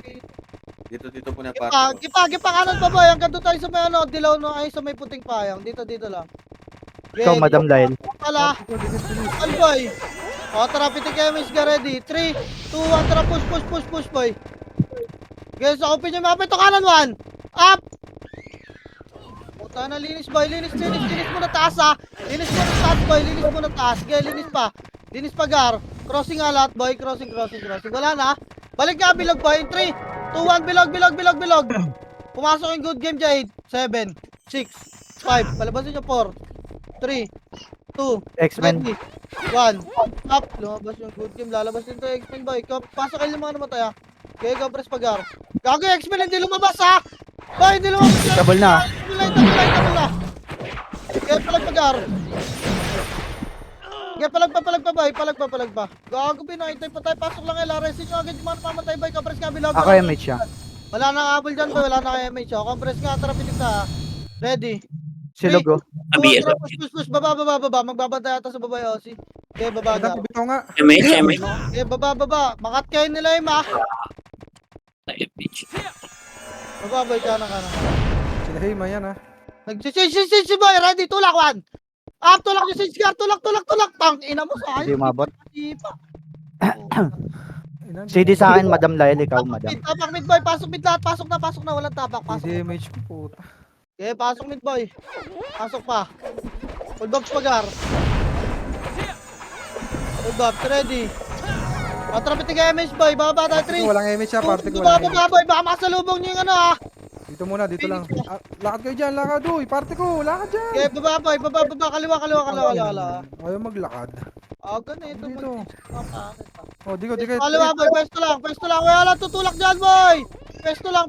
dito. Dito po na Gipa, kanan pa, boy. Hanggang doon tayo sa may, dilaw, no, ay, sa may puting payang. Dito lang. Ikaw, Madam Laila. Pala. All boy. O, tara, pitik kayo, Miss Ready. 3, 2, 1, tara, push, boy. Guys, open yung map. Ito, kanan, 1. Up! Puta na, linis, boy. Linis mo na taas, ha. Linis mo na taas, boy. Okay, linis pa, Gar. Crossing nga lahat, boy. Crossing. Wala na. Balik ka, bilog, boy. 3, 2, 1, bilog. Pumasok yung good game, Jade. 7, 6, 5. Palabasin nyo, 4, 3, 2, X-Men. 1. Up. Lumabas yung good game. Lalabas din to X-Men, boy. Pasok kayo yung mga namatay, ha. Okay, go, press pagar. Gago yung X-Men, hindi lumabas, ha. Boy, hindi lumabas. Double na. Double na. Okay, palag pagar. Okay, palag pa. Gago, pinaitay pa tayo. Pasok lang, LRS. Nyo agad yung mga namamatay, boy. Compress nga, bilog. Ako MH siya. Wala nang habol dyan, boy. Wala nang MH, oh. Compress nga, tara, pitik ta. Ready. Silog, oh. Abi, Push. Baba. Magbabantay ata sa baba, Yossi. Okay, baba, Madam, Gar. bitaw nga. MH. Okay, baba. Makat kayo nila, ha. Baba, boy, kanan. Sila Hima yan, ha. Nag-change, boy. Ready, tulak, 1. Up, tulak yung change, Gar. Tulak. Tang, ina mo sa Hindi akin. umabot. Hindi pa. CD sa akin, Madam Laila. Ikaw, Madam. Tapak mid, boy. Pasok mid lahat. Pasok na. Walang tapak. Pasok. DMH ko, puta. Okay, pasok mid, boy. Pasok pa. Full box pa, Gar. Full box, ready. Matrapitig MH, boy. Baba tayo, 3. Walang MH, ha. Parte ko walang MH. Baba, boy. Baka masalubong nyo yung ano, ha. Dito muna, dito lang. Lakad kayo dyan, lakad, uy. Parte ko, lakad dyan. Okay, baba, boy. Baba. Kaliwa. Ayaw maglakad. Ganito. Dito. Mag- Oh, di ko. Kaliwa, boy. Pwesto lang. Wala tutulak dyan, boy. Pwesto lang.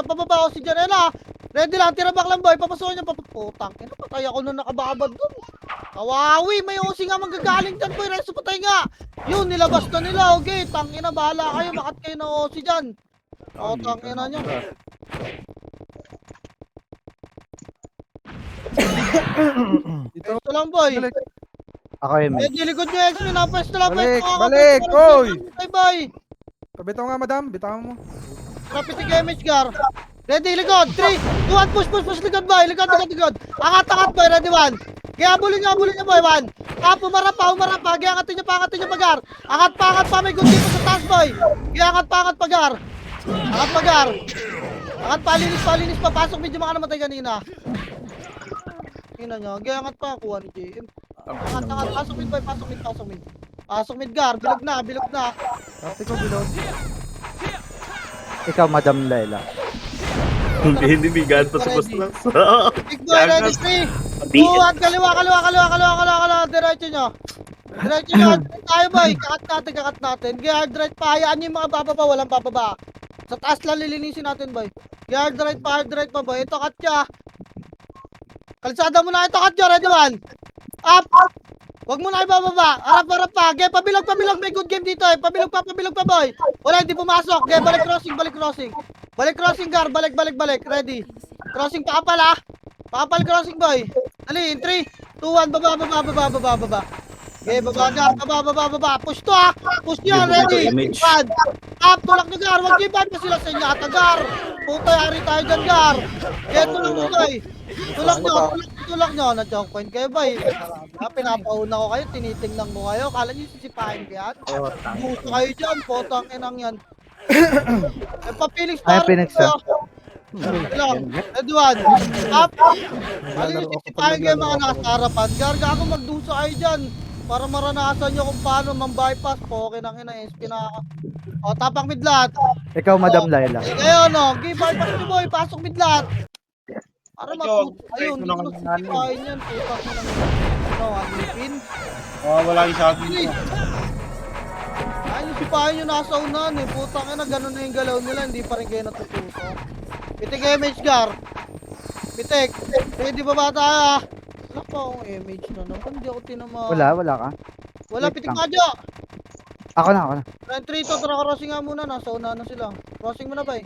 Pababa ko si Janela. Ready lang. Tirabak lang, boy. Papasukin niya. Putang. Patay ako nung nakababad dun. Kawawi. May usi nga manggagaling dyan, boy. Reso, patay nga. Yun, nilabas na nila. Okay, tangina. Bahala kayo. Makat kayo ng usi dyan. Tangina nyo. Dito. Pwesto lang, boy. Balik. Ako MH. Ready, likod nyo, X-Men. Pwesto lang. Balik, oy. Bye, boy. Pabitaw nga, madam. Bitaw mo. Rapitig MH, Gar. Ready, likod. 3, 2, 1, push. Likod, boy. Likod. Angat, boy. Ready, 1. Kaya habulin niya, boy. 1. Umarap pa. Kaya angatin niyo pa, Gar. Angat pa. May good dito sa taas, boy. Kaya angat pa, Gar. Angat pa, linis pa. Pasok medyo mga namatay kanina. Tingnan nyo. Kaya angat pa, kuha ni JM. Angat. Pasok mid, boy. Pasok mid, Gar. Bilog na. Parte ko, bilog. Ikaw, Madam Laila. Hindi bigan pa sa post lang. Big boy, ready, 3, 2, 1, kaliwa. Diretso nyo. Tayo, boy. Kakat natin. Guard right pa. Hayaan nyo yung mga bababa. Walang bababa. Sa taas lang lilinisin natin, boy. Guard right pa, boy. Ito, Katya. Kalsada mo na ito, Katya. Ready, 1. Up. Huwag mo na ibababa. Harap pa. Okay, pabilog. May good game dito, eh. Pabilog pa, boy. Wala, hindi pumasok. Okay, balik crossing. Balik crossing, Gar. Balik. Ready. Crossing pa pala. Crossing, boy. Dali, in 3, 2, 1. Baba. Okay, baba, Gar. Baba. Push to, ha. Push yan, ready. 1. Up, tulak nyo, Gar. Huwag nyo iban pa sila sa inyo. Ata, Gar. Puta, yari tayo dyan, Gar. Okay, tulak nyo, boy. Tulak nyo. Na-choke point kayo, boy. Pinapauna ko kayo. Tinitingnan mo kayo. Kala nyo sisipahin ko yan. Gusto kayo dyan. Potang inang yan. Papilix Ay, para Phoenix, ah. Edwan, up! Alin yung sisipahin kayo mga nasa harapan. Garga ako magduso kayo dyan. Para maranasan nyo kung paano mang-bypass. Okay nang ina, SP na ako. O, tapang mid lahat. Ikaw, Madam Laila. Ngayon, no, give bypass nyo, boy. Pasok mid lahat. Para matuto. Ayun, hindi ko sisipahin yan. Putak mo lang. Ano, ang lipin. Wala yung shot dito. Ayun, sipahin nyo nasa unahan eh. Putang ina, ganun na yung galaw nila. Hindi pa rin kayo natututo. Pitik MH Gar. Pitik. Pwede ba ba tayo? Wala pa akong MH na naman. Hindi ako tinama. Wala ka. Wala, wait pitik lang. nga dyan. Ako na. Entry to, tara crossing nga muna. Nasa unahan na sila. Crossing mo na ba eh?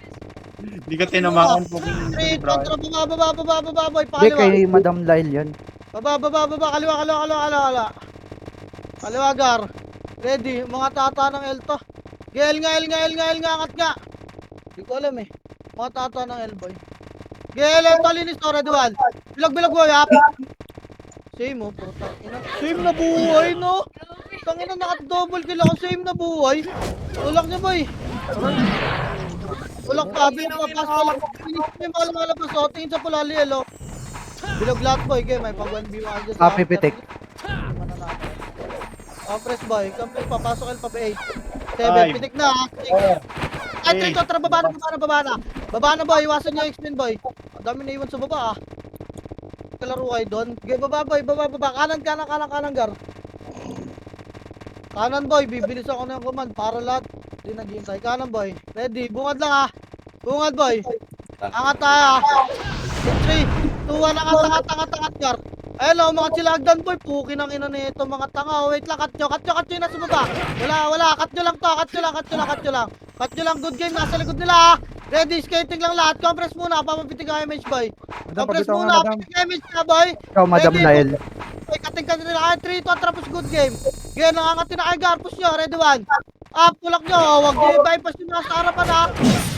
Hindi ka tinamaan po. Entry to, tara baba boy. Hindi, Pakaliwa. kay Madam Lyle yun. Baba. Kaliwa. Kaliwa, Gar. Ready, mga tata ng L to. L nga, angat nga. Hindi ko alam eh. Mga tata ng L, boy. L to, linis to, ready one. Bilog, boy, hap. Same mo, puta. Same na buhay, no? Tangina, naka-double kill ako. Same na buhay. Tulak niya, boy. Tulak pa, tulak. Finish mo yung mga lumalabas, oh. Tingin sa pula, lielo. Bilog lahat, boy. Okay, may pag-1v1 dyan. Copy, pitik. Compress boy, compress pa, pasok L pa ba 8. 7, Five. pitik na ha. Ay, Eight. tara, baba na. Baba na boy, iwasan nyo X-Men boy. Ang dami na iwan sa baba ah. Kalaro kayo doon. Okay, baba boy, baba. Kanan, Gar. Kanan boy, bibilis ako na yung command para lahat. Hindi naghihintay. Kanan boy, ready, bungad lang ah. Bungad boy. Angat tayo ah. 3, 2, 1, angat, Gar. Ayun o, mga silagdan boy, puki ng ina nito mga tanga. Wait lang, cut nyo yung nasa baba. Wala, cut nyo lang to, cut nyo lang, good game, nasa likod nila ha. Ready, skating lang lahat, compress muna, papapitig ka MH boy. Madam, Compress pabitaw muna, nga, madam. pitig MH na boy. Ikaw, Madam Ready, Lyle. boy, kating nila, 3, 2, tapos good game. Ganyan, nangangatin na kayo, Gar, push nyo, ready one. Up, tulak nyo, huwag nyo i-bypass yung nasa harapan ha.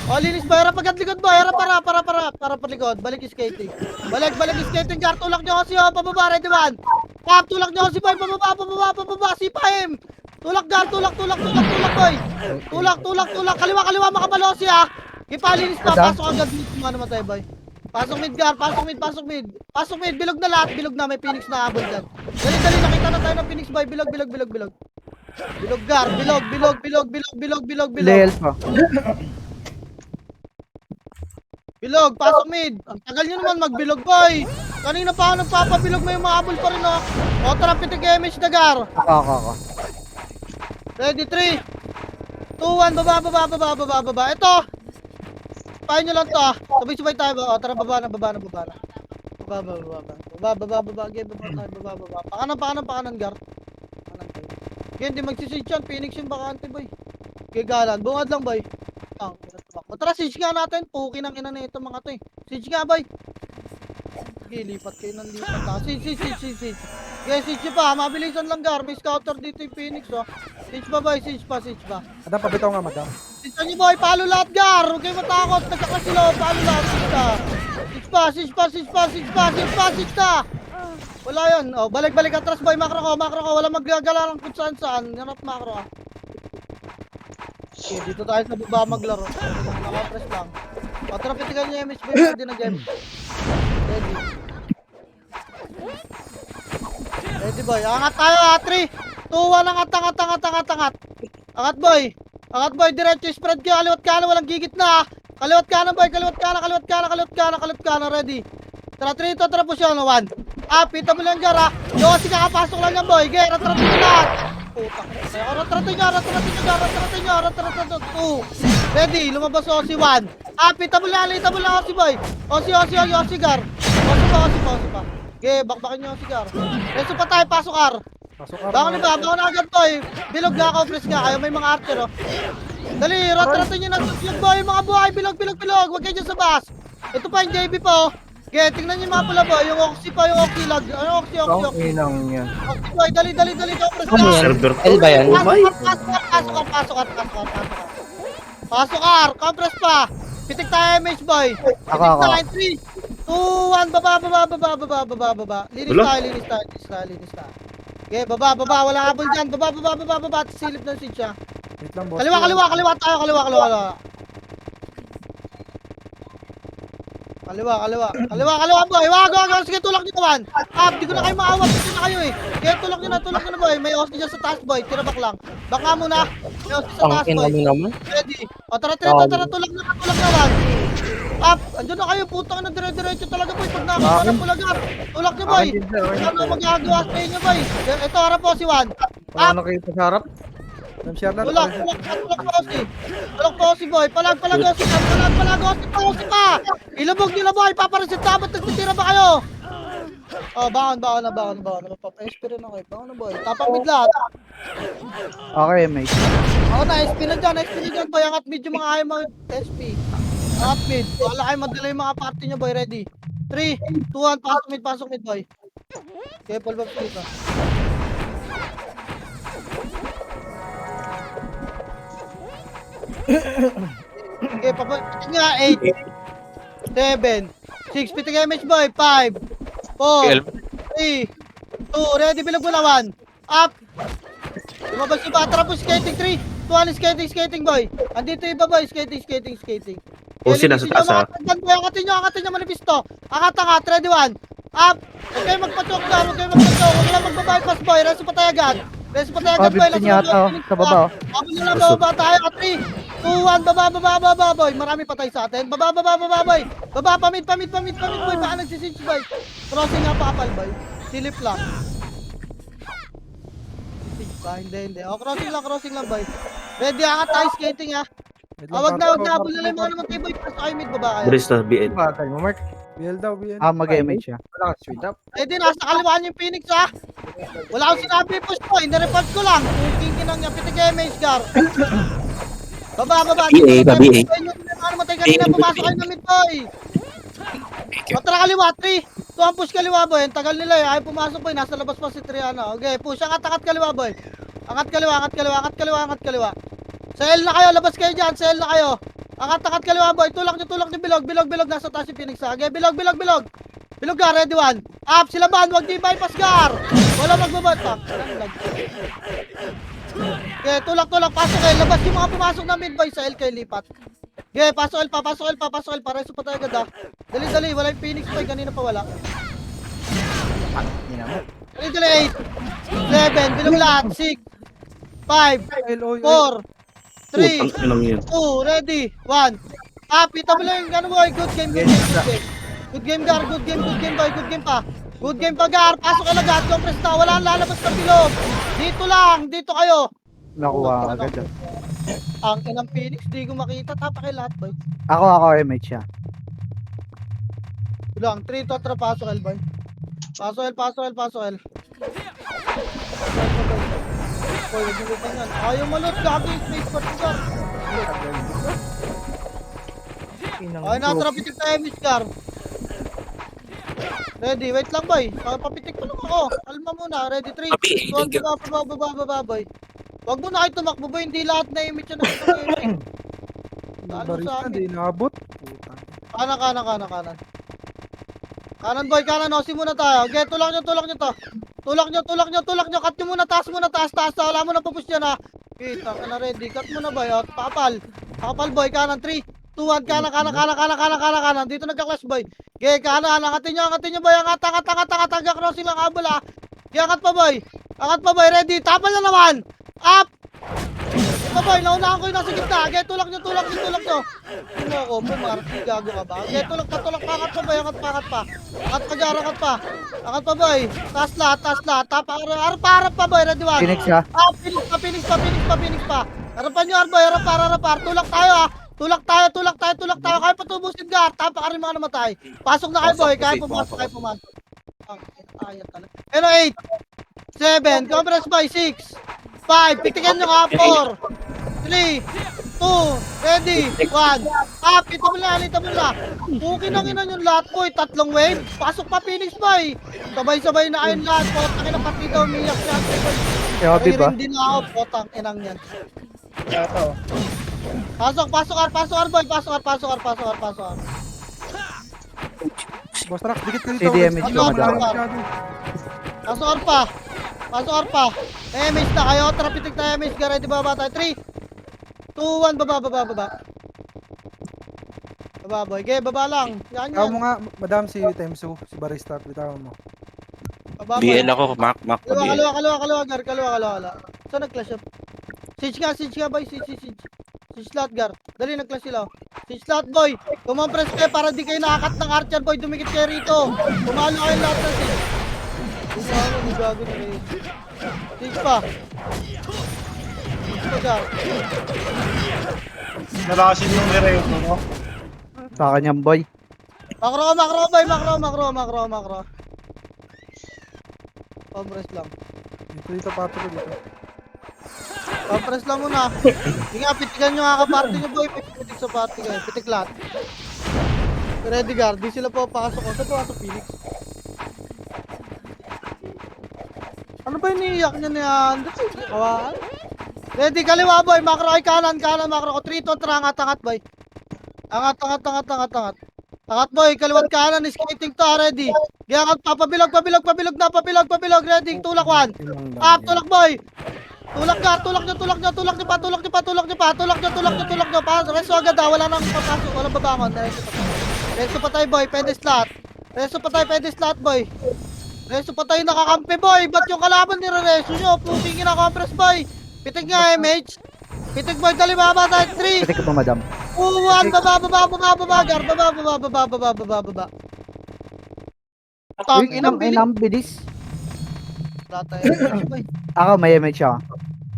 O, linis boy, harap agad likod boy, harap, para likod, balik skating. Balik skating, Gar, tulak nyo kasi oh, pababa, ready one. Up, tulak nyo kasi boy, pababa, sipahim. Tulak Gar, tulak boy. Tulak, kaliwa, makabalosi ha. Ipalinis pa, pasok agad dito, mga namatay boy. Pasok mid Gar, pasok mid, bilog na lahat, may Phoenix na habol dyan. Dali, nakita na tayo ng Phoenix boy, bilog. Bilog Gar, bilog. Lyle pa. Bilog, pasok mid. Ang tagal nyo naman magbilog, boy. Kanina pa ako nagpapabilog, may umahabol pa rin, oh. O, tara, pitik MH na, Gar. Ako. Ready, 3, 2, 1, baba. Ito. Pahin nyo lang to, ah. Sabay-sabay tayo, o, tara, baba na. Baba. Game, baba. Pakanan, Gar. Game, di magsisage yan. Phoenix yung bakante, boy. Gigalan, bungad lang, boy. Tara, siege nga natin. Puki ng ina na ito mga to eh. Siege nga, boy. Sige, lipat kayo ng lipat ha. Siege. Okay, siege pa. Mabilisan lang, Gar. May scouter dito yung Phoenix, oh. Siege pa, boy. Siege pa. Madam, pabitaw nga, madam. Siege nyo, boy. Palo lahat, Gar. Huwag kayo matakot. Nagkakasilo. Palo lahat. Siege pa. Wala yun. Oh, balik. Atras, boy. Makro ko. Wala maggagala ng kung saan. Yanap makro, ah. Okay, dito tayo sa baba maglaro. Naka-press lang. O, tara, pitigan niyo yung MH boy. Ready na game. Ready boy. Angat tayo ha. 3, 2, 1. Angat. Angat boy. Diretso spread kayo. Kaliwat kanan. Walang gigit na ha. Kaliwat kanan boy. Kaliwat kanan. Ready. Tara, 3, 2, tara po siya. 1. Pita mo lang Gar ha. Yung kasi kakapasok lang yan boy. Okay, ratratin nyo lahat. Putak. Ratratin nyo. 2. Ready, lumabas o si 1. Pita mo lang o si boy. O si Gar. O si pa. Okay, bakbakin nyo o si Gar. Reso pa tayo, pasok Gar. Bangon na agad boy. Bilog na ako, press nga kayo. May mga archer o. Dali, ratratin nyo na yung boy. Mga buhay, bilog. Huwag kayo dyan sa bus. Ito pa yung JB po. Okay, tingnan nyo yung mga pala boy. Yung Oxy pa, yung Oxy lag. Ano Oxy? Inang yan. Oxy boy, dali. Ikaw, press Ano nga. yan? Server L ba yan? Pasok R, compress pa. Pitik tayo MH boy. Ako. 3, 2, 1, baba. Linis tayo. Okay, baba. Wala habol dyan. Baba. Silip ng seat siya. Wait lang, boss. Kaliwa tayo. Kaliwa boy. Wag. Sige, tulak nyo naman. Di ko na kayo maawat. Dito na kayo eh. Kaya tulak nyo na boy. May OC dyan sa taas boy. Tira back lang. Baka muna. May OC sa taas boy. Ready. O tara, tulak na. Andun na kayo. Putang na dire-diretso talaga boy. Pag nakakarap po lagar. Tulak nyo boy. Ano magagawa sa inyo boy. Ito harap po si Juan. Wala na kayo sa harap. Madam Sherlock. Tulak po si. Tulak po si boy. Palagos si pa. Ilubog nila boy. Paparasit dapat nagtitira ba kayo? Oh, bangon. Mapapa-SP rin ako eh. Bangon na boy. Tapak mid lahat. Okay, mate. Ako na, SP na dyan boy. Angat mid yung mga ayaw mga SP. Angat mid. Wala kayo madala yung mga party nyo boy. Ready? 3, 2, 1. Pasok mid boy. Okay, Paul Bob dito. Okay, papalit nga. 8, 7, 6. Pitik image boy. 5, 4, 3, 2. Ready, bilog mo na 1. Up. Lumabas yung bata po skating 3, 2, 1 skating boy. Andito yung iba boy, skating. Pusin na sa taas, ha? Angatin nyo manifisto. Angat, ready 1. Up. Huwag kayo magpa-choke down, huwag lang magbabypass boy. Reso pa tayo agad boy. Bibitin yata sa baba. Abang nyo lang, bababa tayo. 3, 2, 1, baba boy. Marami patay sa atin. Baba boy. Baba, pamid boy. Baka nagsisitch boy. Crossing nga papal boy. Silip lang. Hindi. O, crossing lang boy. Ready, angat tayo skating ha. Wag na. Abol na lang yung mga naman tayo boy. Pasok kayo mid, baba kayo. Brista, BL. Bagay mo, Mark. BL daw, BL. Mag-MH siya. Wala ka, sweet up. Ready, nasa kaliwaan yung Phoenix ha. Wala akong sinabi push ko. Inireport ko lang. Puking kinang niya. Pitig MH gar. Baba. BA. Ano matay kanina, pumasok kayo na mid boy. Matra kaliwa, 3. Tuwang push kaliwa boy. Ang tagal nila eh. Ayaw pumasok boy. Nasa labas pa si Triana. Okay, push. Angat kaliwa boy. Angat kaliwa. Sa L na kayo. Labas kayo dyan. Sa L na kayo. Angat kaliwa boy. Tulak nyo bilog. Nasa taas yung Phoenix ha. Okay, bilog. Bilog gar. Ready 1. Up. Sila ban. Huwag di bypass gar. Wala magbabat. Okay, tulak. Pasok kayo. Labas yung mga pumasok na mid boy. Sa L kayo lipat. Okay, pasok L pa. Reso pa tayo agad ha. Dali. Wala yung Phoenix boy. Kanina pa wala. Dali. 8, 7. Bilog lahat. 6, 5, 4, 3, Putang inang yun. 2, ready, 1. Pita mo lang yung boy. Good game. Good game gar. Good game boy. Good game pa gar. Pasok ka agad. Compress na. Wala ang lalabas ng bilog. Dito lang. Dito kayo. Nakuha agad. Ang inang Phoenix. Di ko makita. Tapak kayo lahat boy. Ako MH siya. Lang. 3 to atra. Pasok L boy. Pasok L. Boy, wag mo pa yan. Ayaw malot. Gagi yung space part ko gar. Ay, natrapitik tayo, Miss Gar. Ready, wait lang, boy. Papitik pa lang ako. Alma muna, ready, 3. Baba, boy. Wag mo na kayo tumakbo, boy. Hindi lahat na image yan. Barista, hindi naabot. Kanan. Kanan, boy, kanan. Osi muna tayo. Okay, tulak nyo to. Tulak nyo. Cut nyo muna, taas. Wala mo na pupush yan, ha. Okay, taka na, ready. Cut muna, boy. Pakapal, boy. Kanan, 3, 2, 1, kanan. Dito nagka-clash, boy. Okay, kanan. Angatin nyo, boy. Angat. Crossing lang, abol, ha. Okay, angat pa, boy. Ready. Tapal na naman. Up. Ito, boy. Naunahan ko yung nasa gitna. Okay, tulak nyo. Hindi mo ako, pumarti. Gago ka ba? Okay, tulak pa. Angat pa, boy. Angat pa. Angat pa, boy. Taas lahat. Harap pa, boy. Ready, 1. Phoenix siya. Phoenix pa. Harapan nyo, boy. Harap. Tulak tayo, ha. Tulak tayo. Kaya patubusin gar. Tapa ka rin mga namatay. Pasok na kayo, boy. Kaya pumasok. Ang ayat talaga. Pero 8, 7, compress by 6, 5, pitikin nyo ka, 4, 3, 2, ready, 1. Ito mo na. Pukin ang ina nyo lahat, boy. 3 wave. Pasok pa, Phoenix, boy. Sabay-sabay na kayo lahat. Potang ina, pati daw umiyak siya. Kaya ba? Hindi na ako, potang inang yan. Pasok, boy. Pasok. Boss Rax, dikit ka dito. CDMH ko, madam. Pasok arpa. Damage na kayo. Trapitik na damage. Ready ba tayo? 3, 2, 1. Baba. Baba, boy. Okay, baba lang. Yan. Ikaw mo nga, madam, si Temsu, si Barista, bitawan mo. Baba, BL ako, Mac BL. Kaliwa. So, nag-clash up. Siege nga, boy. Siege slot, gar. Dali, nag-clash sila. Siege slot, boy. Kumampress kayo para di kayo nakakat ng archer, boy. Dumikit kayo rito. Kumalo kayo lahat ng siege. Kumalo, gago na kayo. Siege pa. dito, Gar. Nalasin yung Rerezo, no? Sa kanyang boy. Makro, boy. Makro. Compress lang. Dito party ko dito. Compress lang muna. Hindi nga, pitigan nyo nga ka-party nyo, boy. Pitik sa party kayo. Pitik lahat. Ready, Gar. Di sila po pasok. Saan po pasok, Phoenix? Ano ba yung niiyak niya niyan? Kawaan. Ready, kaliwa, boy. Makro ay kanan, makro ko. 3 to, angat, boy. Angat. Angat, boy. Kaliwat kanan, skating to, ready. Giyangat pa, pabilog na. Ready, tulak 1. Up, tulak, boy. Tulak nyo pa. Reso agad ah, wala nang papasok, walang babangon. Reso patay, boy, pwede slot. Boy. Reso patay, nakakampi, boy. Ba't yung kalaban nire-reso nyo? Putingin na compress, boy. Pitig nga, MH. Pitig, boy, dali baba tayo. 3, Pitik ko pa, madam. 2, 1, baba, Gar. Baba. Tang, inang bilis. Inang bilis. Wala tayo, boy. Ako, may image siya.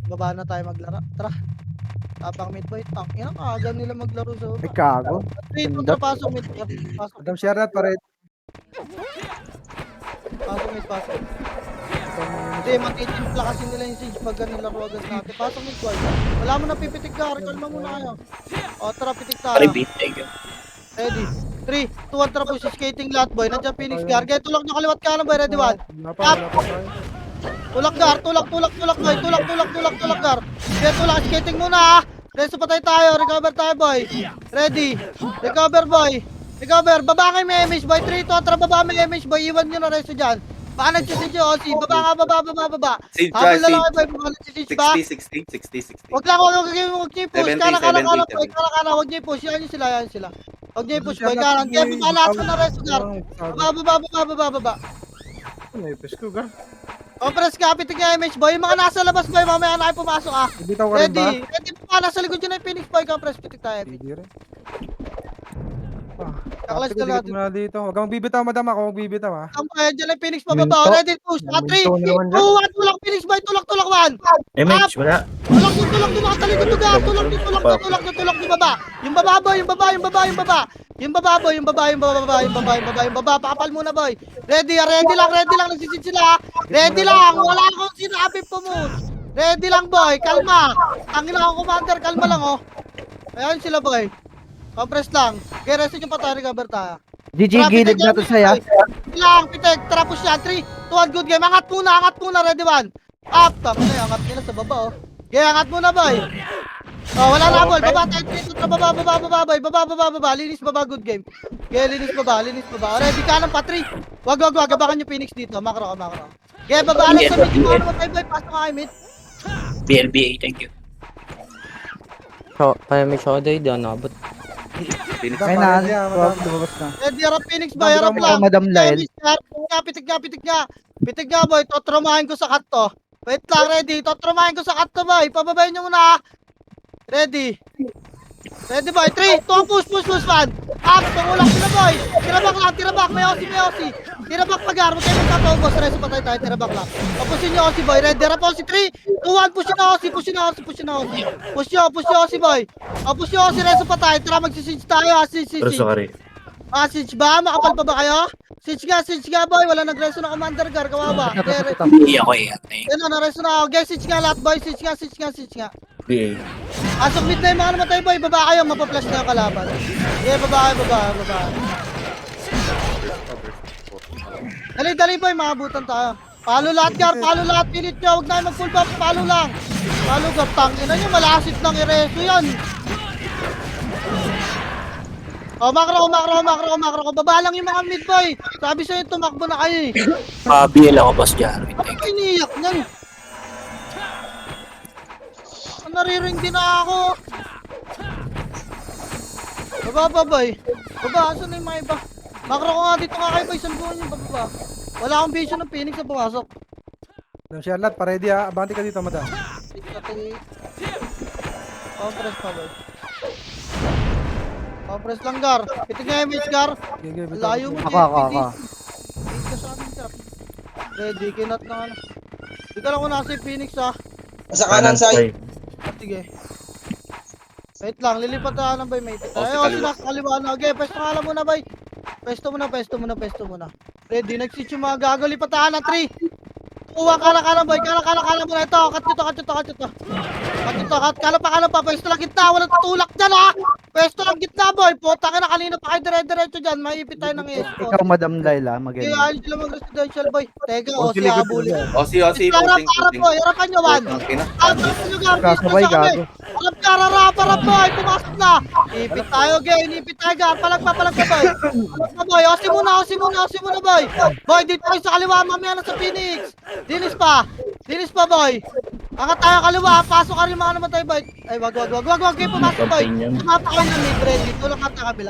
Baba na tayo maglaro. Tara. Tapang mid, boy. Tang, inang aga nila maglaro sa Ay, baba. kago. 3, Pindot. pasok mid. Pasok. Madam Sherrod, pare. Pasok. Hindi, matitimpla kasi nila yung siege pag ganila ruagas natin. Pasok mid, boy. Wala mo na pipitik ka. Kalma muna kayo. O, tara, pitik tayo. Repeat, thank you. Ready. 3, 2, 1, tara po si skating lahat, boy. Nandiyan Phoenix Gar. Kaya tulak nyo kaliwat ka na, boy. Ready, 1. Wala pa tayo. Tulak, Gar. Tulak, boy. Tulak, Gar. Kaya tulak. Skating muna, ha. Reso patay tayo. Recover tayo, boy. Ready. Recover, boy. Baba kayo may image, boy. 3, 2, tara, baba may image, boy. Iwan nyo na reso dyan. Baka nagsisidyo, Osi. Baba. Sage, Habol na lang Sage. kayo, boy. Baka nagsisidyo ba? 60. Wag lang, wag nyo i-push. 70, Kana, 70. boy. Kana, wag nyo i-push. Yan sila. Wag nyo i-push, boy. Kana, kaya baba na reso, Gar. Baba. Naipis ko, Gar. Compress ka, pitig nga image, boy. Yung mga nasa labas, boy. Mamaya na kayo pumasok, ah. Bibitaw ka rin ba? Ready pa, nasa likod yun na yung Phoenix, boy. Compress, pitig tayo. Hindi rin. Kakalash Party ko, ka natin. dito muna dito. Huwag kang bibitaw, madam. Ako magbibitaw, ha. Kampay, dyan na yung Phoenix pababa. Ready, push. 3, 2, 1, tulak Phoenix, boy. Tulak, 1. MH, wala. Tulak nyo, nakatalikod nyo, ga. Tulak nyo, baba. Yung baba, boy. Pakapal muna, boy. Ready lang. Nagsisid sila. Ready lang. Wala akong sinabi po mo. Ready lang, boy. Kalma. Ang ina ko, commander. Kalma lang, oh. Ayan sila, boy. Compress lang. Okay, restin yung patay. Recover tayo. GG, gilid na to saya. Lang, pitek. Tara, push yan. 3, 2, 1, good game. Angat muna. Ready, 1. Up. Tama na, angat nila sa baba, oh. Okay, angat muna, boy. Oh, wala na, ball. Baba tayo. Baba, boy. Baba. Linis baba, good game. Okay, linis baba. Ready ka ng pa, 3. Wag. Gabakan yung Phoenix dito. Makro. Okay, baba lang sa mid. Yung ano, boy. Pasok ka kay mid. BLBA, thank you. May shoday, di ako nakabot. Ay na, lumabas na. Ready, harap Phoenix, boy. Harap lang. Madam Lyle. Pitik nga, boy. Totromahin ko sa cut to. Wait lang, ready. Totromahin ko sa cut to, boy. Pababayin nyo muna, ha. Ready, boy. 3, 2, push, man. Up, tumulak sila, boy. Tirabak. May Osi. Tirabak pagar. Huwag kayo magkataubos. Reso patay tayo, tirabak lang. Tapusin nyo, Osi, boy. Ready, harap Osi. 3, 2, 1, push na Osi. Push nyo, Osi, boy. Push nyo, Osi. Reso patay. Tara, magsisige tayo, ha. Pero sa kare. Siege ba? Makapal pa ba kayo? Siege nga, boy. Wala nag-reso na commander, Gar. Kawawa. Hindi ako eh. Ano, na-reso na ako. Okay, siege nga lahat, boy. Siege nga. BA. Pasok mid na yung mga namatay, boy. Baba kayo, mapaplash na yung kalaban. Yeah, baba. Dali, boy. Makabutan tayo. Palo lahat, Gar. Pilit nyo. Huwag na kayo mag-full buff. Palo lang. Gar. Tangina nyo. Malasit lang i-reso yan. Oh, makro. Baba lang yung mga mid, boy. Sabi sa'yo, tumakbo na kayo, eh. BL ako, Boss Jarwin, thank Ano iniyak nyan? Nariring din ako. Baba, boy. Asan na yung mga iba? Makro ko nga dito kayo, boy. Salbuhan yung baba. Wala akong vision ng Phoenix na pumasok. Madam Sherrod, pa-ready, ha. Abanti ka dito, madam. Compress pa, boy. Compress lang, Gar. Pitig nga yung image, Gar. Layo mo, Ako. Pitig ka sa amin, Gar. Ready, kinat na ano. Di ka lang kung nasa yung Phoenix, ha. Sa kanan, Sai. Sige. Wait lang, lilipat na ng bay, may ipit. Osi Ay, kaliwa. nasa kaliwa na. Okay, pwesto nga lang muna, bay. Pwesto muna. Ready, next switch yung mga gago. Lipataan na 3. Uwang kanan, boy. Kanan muna. Ito, cut to. Kanan pa. Pwesto lang gitna. Walang tutulak dyan, ha. Pwesto lang gitna, boy. Puta ka na, kanina pa kayo dire-diretso dyan. Maipit tayo ng ESO. Ikaw, Madam Laila, Kaya magaling. ayos sila mag-residential, boy. Teka, Osi, si likod habulin. mo Osi, Harap, boy. Harapan nyo, man. Harap nyo, guard. Kasabay, gago. Harap ka, harap, boy. Pumasok na. Ipit tayo, guard. Palag pa, boy. Palag pa, boy. Osi muna, boy. Boy, dito tayo sa kaliwa. Mamaya na sa Phoenix. Dinis pa, boy. Angat tayo kaliwa. Pasok ka rin mga naman tayo, boy. Ay, wag kayo pumasok, boy. Tumata kayo ng mid ready. Tulong ka sa kabila.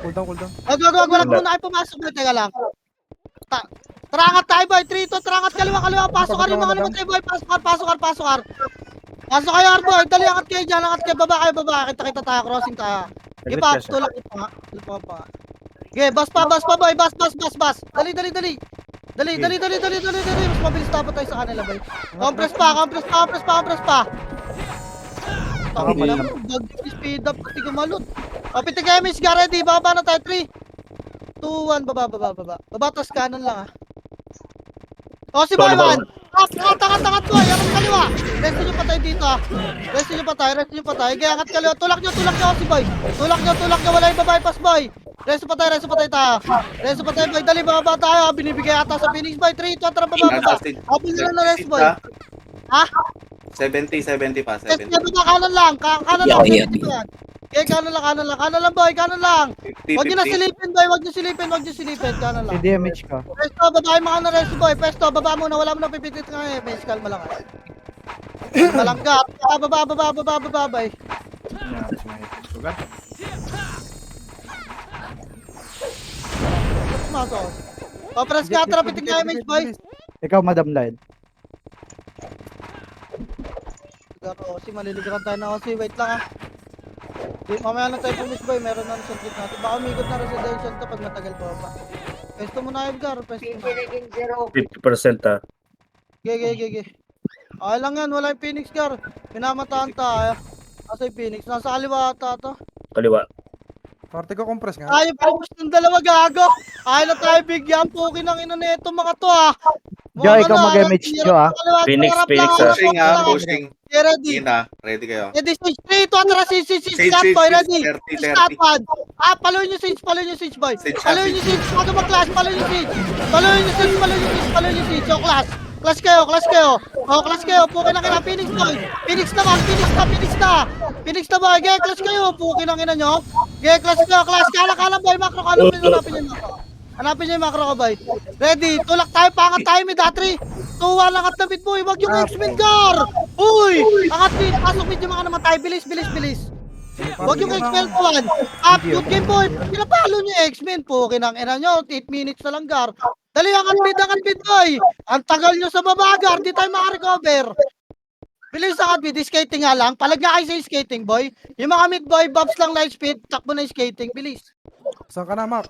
Cool down. Wag muna kayo pumasok, boy. Teka lang. Tarangat tayo, boy. 3-2, tarangat kaliwa. Pasok ka rin mga naman tayo, boy. Pasok ka. Pasok kayo, boy. Dali, angat kayo dyan. Baba kayo. Kita tayo. Crossing tayo. Give up. Tulak ito nga. Okay, bas pa, boy. Bas. Dali. Mas mabilis dapat tayo sa kanila, boy. Compress pa. Tama pa naman. Speed up. Pati gumalot. Kapit kayo, Miss Garedy. Baba na tayo. 3, 2, 1. Baba. Baba, tas kanan lang, ha. O, si Boy, man. Tangat, boy. Angat kaliwa. Resto nyo pa tayo dito, ha. Resto nyo pa tayo. Kaya angat kaliwa. Tulak nyo, si Boy. Tulak nyo. Wala yung babypass, boy. Resto pa tayo boy. Dali, bababa tayo. Binibigay ata sa Phoenix, boy. 3, 2, tara, bababa. Apil nila na resto, boy. Ha? 70 pa. Resto 70. nyo ba? Kanan lang. Kanan lang. Okay, kanan lang, boy. Kanan lang. 50, Huwag nyo na 50. silipin, boy. Huwag nyo silipin. Kanan lang. Si DMH ka. Pesto, babae mga na resto, boy. Pesto, baba muna. Wala mo na pipitit nga eh. May kalma lang. Malanggat. Baba, boy. Pumasok. Press ka, trapitin nga image, boy. Ikaw, Madam Laila. Garo, si maliligaran tayo na kasi. Wait lang, ha. Mamaya lang tayo pumis, boy. Meron na sa gitna natin. Baka umikot na residential to pag matagal pa. Pesto muna, Edgar. Pesto muna. 50% ah. Gege. Okay lang yan, wala yung Phoenix, Gar. Pinamataan tayo. Nasa yung Phoenix, nasa kaliwa ata to. Kaliwa. Parte ko compress nga. Ayaw pa ng dalawa, gago. Ayaw na tayo bigyan, puki ng ina na ito mga to, ha. Jo, ikaw mag-MH, Jo, ha. Phoenix, Pushing. Ready. Ready kayo. Ready, stage 3, ito atras, stage cut, boy, ready. Stop one. Paluin nyo stage, boy. Paluin nyo stage, bago mag-clash, paluin nyo stage. So, clash kayo. Clash kayo, puki ng ina, Phoenix, boy. Phoenix na, boy. Gaya, clash kayo, puki ng ina nyo. Gaya, clash kayo, Kala, boy, macro, hanapin nyo yung macro ko, boy. Ready, tulak tayo, pangat tayo, mid, 3, 2, 1, angat na mid, boy. Wag yung X-Men, Gar. Uy, angat mid, pasok mid yung mga namatay. Bilis. Wag yung X-Men ko, man. Good game, boy. Pinapalo nyo yung X-Men po. Kinang ina nyo, 8 minutes na lang, Gar. Dali, angat mid, boy. Ang tagal nyo sa baba, Gar. Di tayo makarecover. Bilis angat mid, skating nga lang. Palag nga kayo sa skating, boy. Yung mga mid, boy, bobs lang light speed. Takbo na yung skating, bilis. Saan ka na, Mac?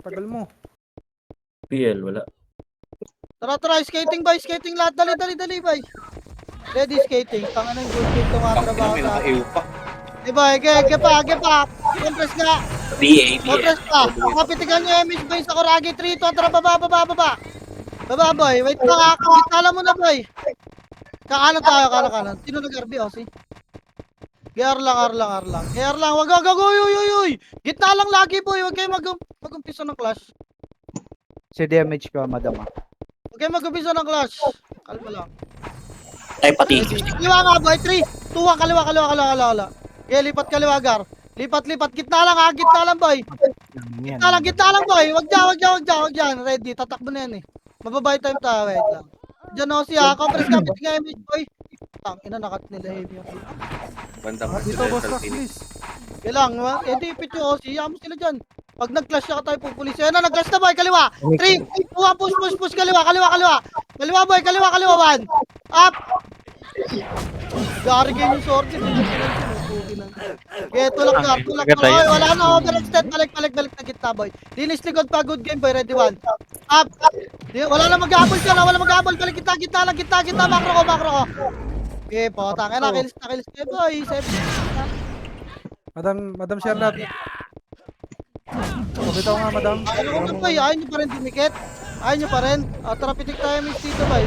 Tagal mo. PL, wala. Tara, skating, boy. Skating lahat. Dali, boy. Ready, skating. Tanga na yung good game itong mga trabaho May sa naka-ew pa. Diba, ge pa. Compress nga. BA. Compress pa. Kapitigan nyo yung image, boy, sa Kuragi. 3, 2, tara, baba. Baba, boy. Wait lang, ha. Kitala mo na, boy. Kakano tayo, kanan. Sino nag-RB, si? GR lang. Wag. Uy. Gitna lang lagi, boy. Huwag kayo mag-umpisa ng clash. Si DMH ka, Madam, ha. Huwag kayo mag-umpisa ng clash. Kalma lang. Ay, pati. Kaliwa nga, boy. 3, 2, 1, kaliwa. Okay, lipat kaliwa, Gar. Lipat. Gitna lang, boy. Gitna lang, boy. Wag dyan. Ready, tatakbo na yan, eh. Mababay time tayo, wait lang. Diyan ako siya. Compress kapit nga image, boy. Ina, nakat nila heavy. Bandang Dito, boss, residential Phoenix. please. Kailang, hindi ipit yung OC. Iyan mo sila dyan. Pag nag-clash na ka tayo pupulis. Ayan na, nag-clash na, boy. Kaliwa. 3, 2, 1, push. Kaliwa. Kaliwa, boy. Kaliwa, 1. Up. Gari kayo yung sword. Okay, tulak. Oy, wala na. Overextend. Balik na gitna, boy. Linis likod pa. Good game, boy. Ready, 1. Up. Wala na mag-habol ka na. Balik gitna. Macro ko. Okay, potang ina, kills kayo boy. 7. Madam Sherlock. Pabitaw nga, madam. Ano ko ba boy? Ayaw nyo pa rin dumikit? Ayaw nyo pa rin? Tara, pitik tayo miss dito boy.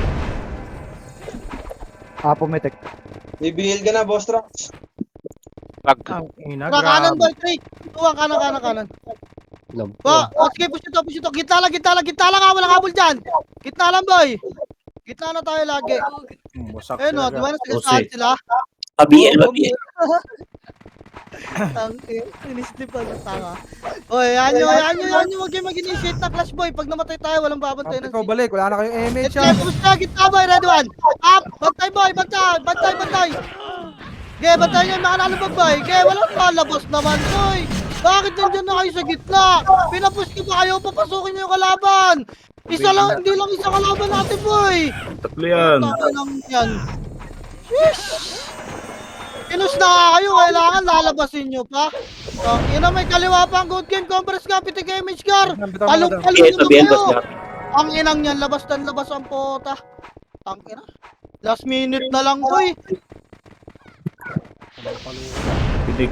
Pumitik. Bibihil ka na, boss Trax. Lag. Tara, kanan boy, 3. Tuwang kanan. Ba, sige, push ito. Gitna lang ha, walang habol dyan. Gitna lang boy. Gitna na tayo lagi. Eh no, di ba nasigasahan sila? Pa-BL. Inisip pa ng tanga. Oy, yan nyo, huwag kayo mag-initiate na clash boy. Pag namatay tayo, walang babantay ng Ikaw balik, wala na kayong MH Let's push na, gitna boy, red one. Up, bantay boy, bantay. Okay, bantay nyo yung mga nalabag boy. Okay, walang palabas naman boy. Bakit nandiyan na kayo sa gitna? Pinapush ko ba kayo? Papasukin nyo yung kalaban. Hindi lang isa kalaban natin boy. Tatlo yan. Taka lang yan. Sheesh! Pinush na nga kayo, kailangan lalabasin nyo pa. Ina, may kaliwa pa ang good game. Compress ka, pitik image car. Palong BL, naman BL, kayo. boss. Ang inang yan, labas ang pota. Tangina. Last minute na lang boy.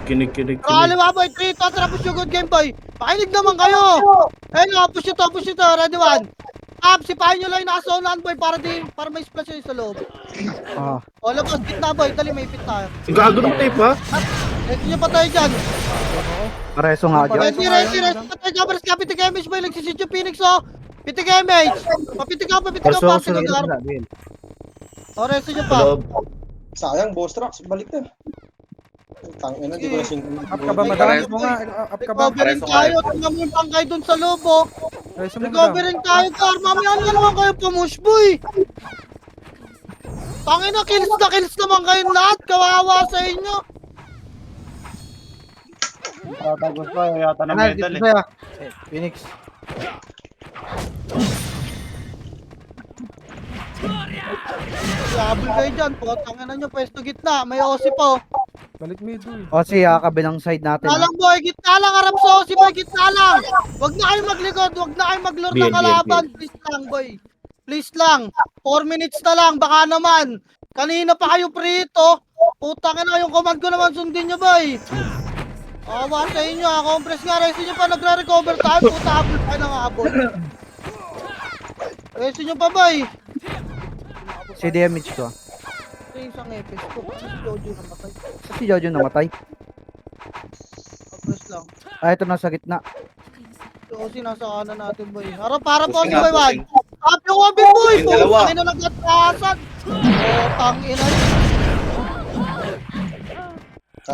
Kinig. Kaliwa boy, 3 to, tapos yung good game boy. Pakinig naman kayo. Ayun, push ito, ready one. Sipahin nyo lang yung nakasonahan boy para may splash yun sa loob. O, labas, gitna boy, dali may pit tayo. Gago na tape ha? Ready nyo pa tayo dyan. Pareso nga dyan. Ready, patay ka, pares ka, pitik image boy, nagsisit yung Phoenix o. Pitik image. Papitik ka, pa, sinugar. O, ready nyo pa. Sayang, boss Trax. Balik na. Tangina, di ko na singkong. Up ka ba, madam? Mo nga, up ka ba? Recovering tayo, tingnan mo yung pangkay dun sa loob o. Pareso mo, madam. Recovering tayo, Car. Mamaya na naman kayo pamush, boy. Tangina, kills naman kayong lahat. Kawawa sa inyo. Tatagos pa, yata ng medal eh. Phoenix. Sabol kayo dyan. Tangina nyo, pwesto gitna. May OC pa, oh. Balik mid, uy. Kabilang side natin. Gitna lang, boy. Gitna lang, harap sa OC, boy. Gitna lang. Wag na kayo maglikod. Wag na kayo maglure ng kalaban. Please lang, boy. Please lang. 4 minutes na lang. Baka naman. Kanina pa kayo prito. Putang ina, yung command ko naman sundin nyo, boy. Awa sa inyo, ha. Compress nga. Rest nyo pa. Nagre-recover tayo. Puta, habol tayo ng habol. Rest nyo pa, boy. Si damage ko. Ito yung isang epis ko. Si Jojo namatay. Si Jojo namatay. Compress lang. Ito nasa gitna. Ito kasi nasa kanan natin, boy. Harap po si Pushing boy, nga, one. Tap yung open, boy. Yung dalawa. Putang ina nagkatasan. Tangina.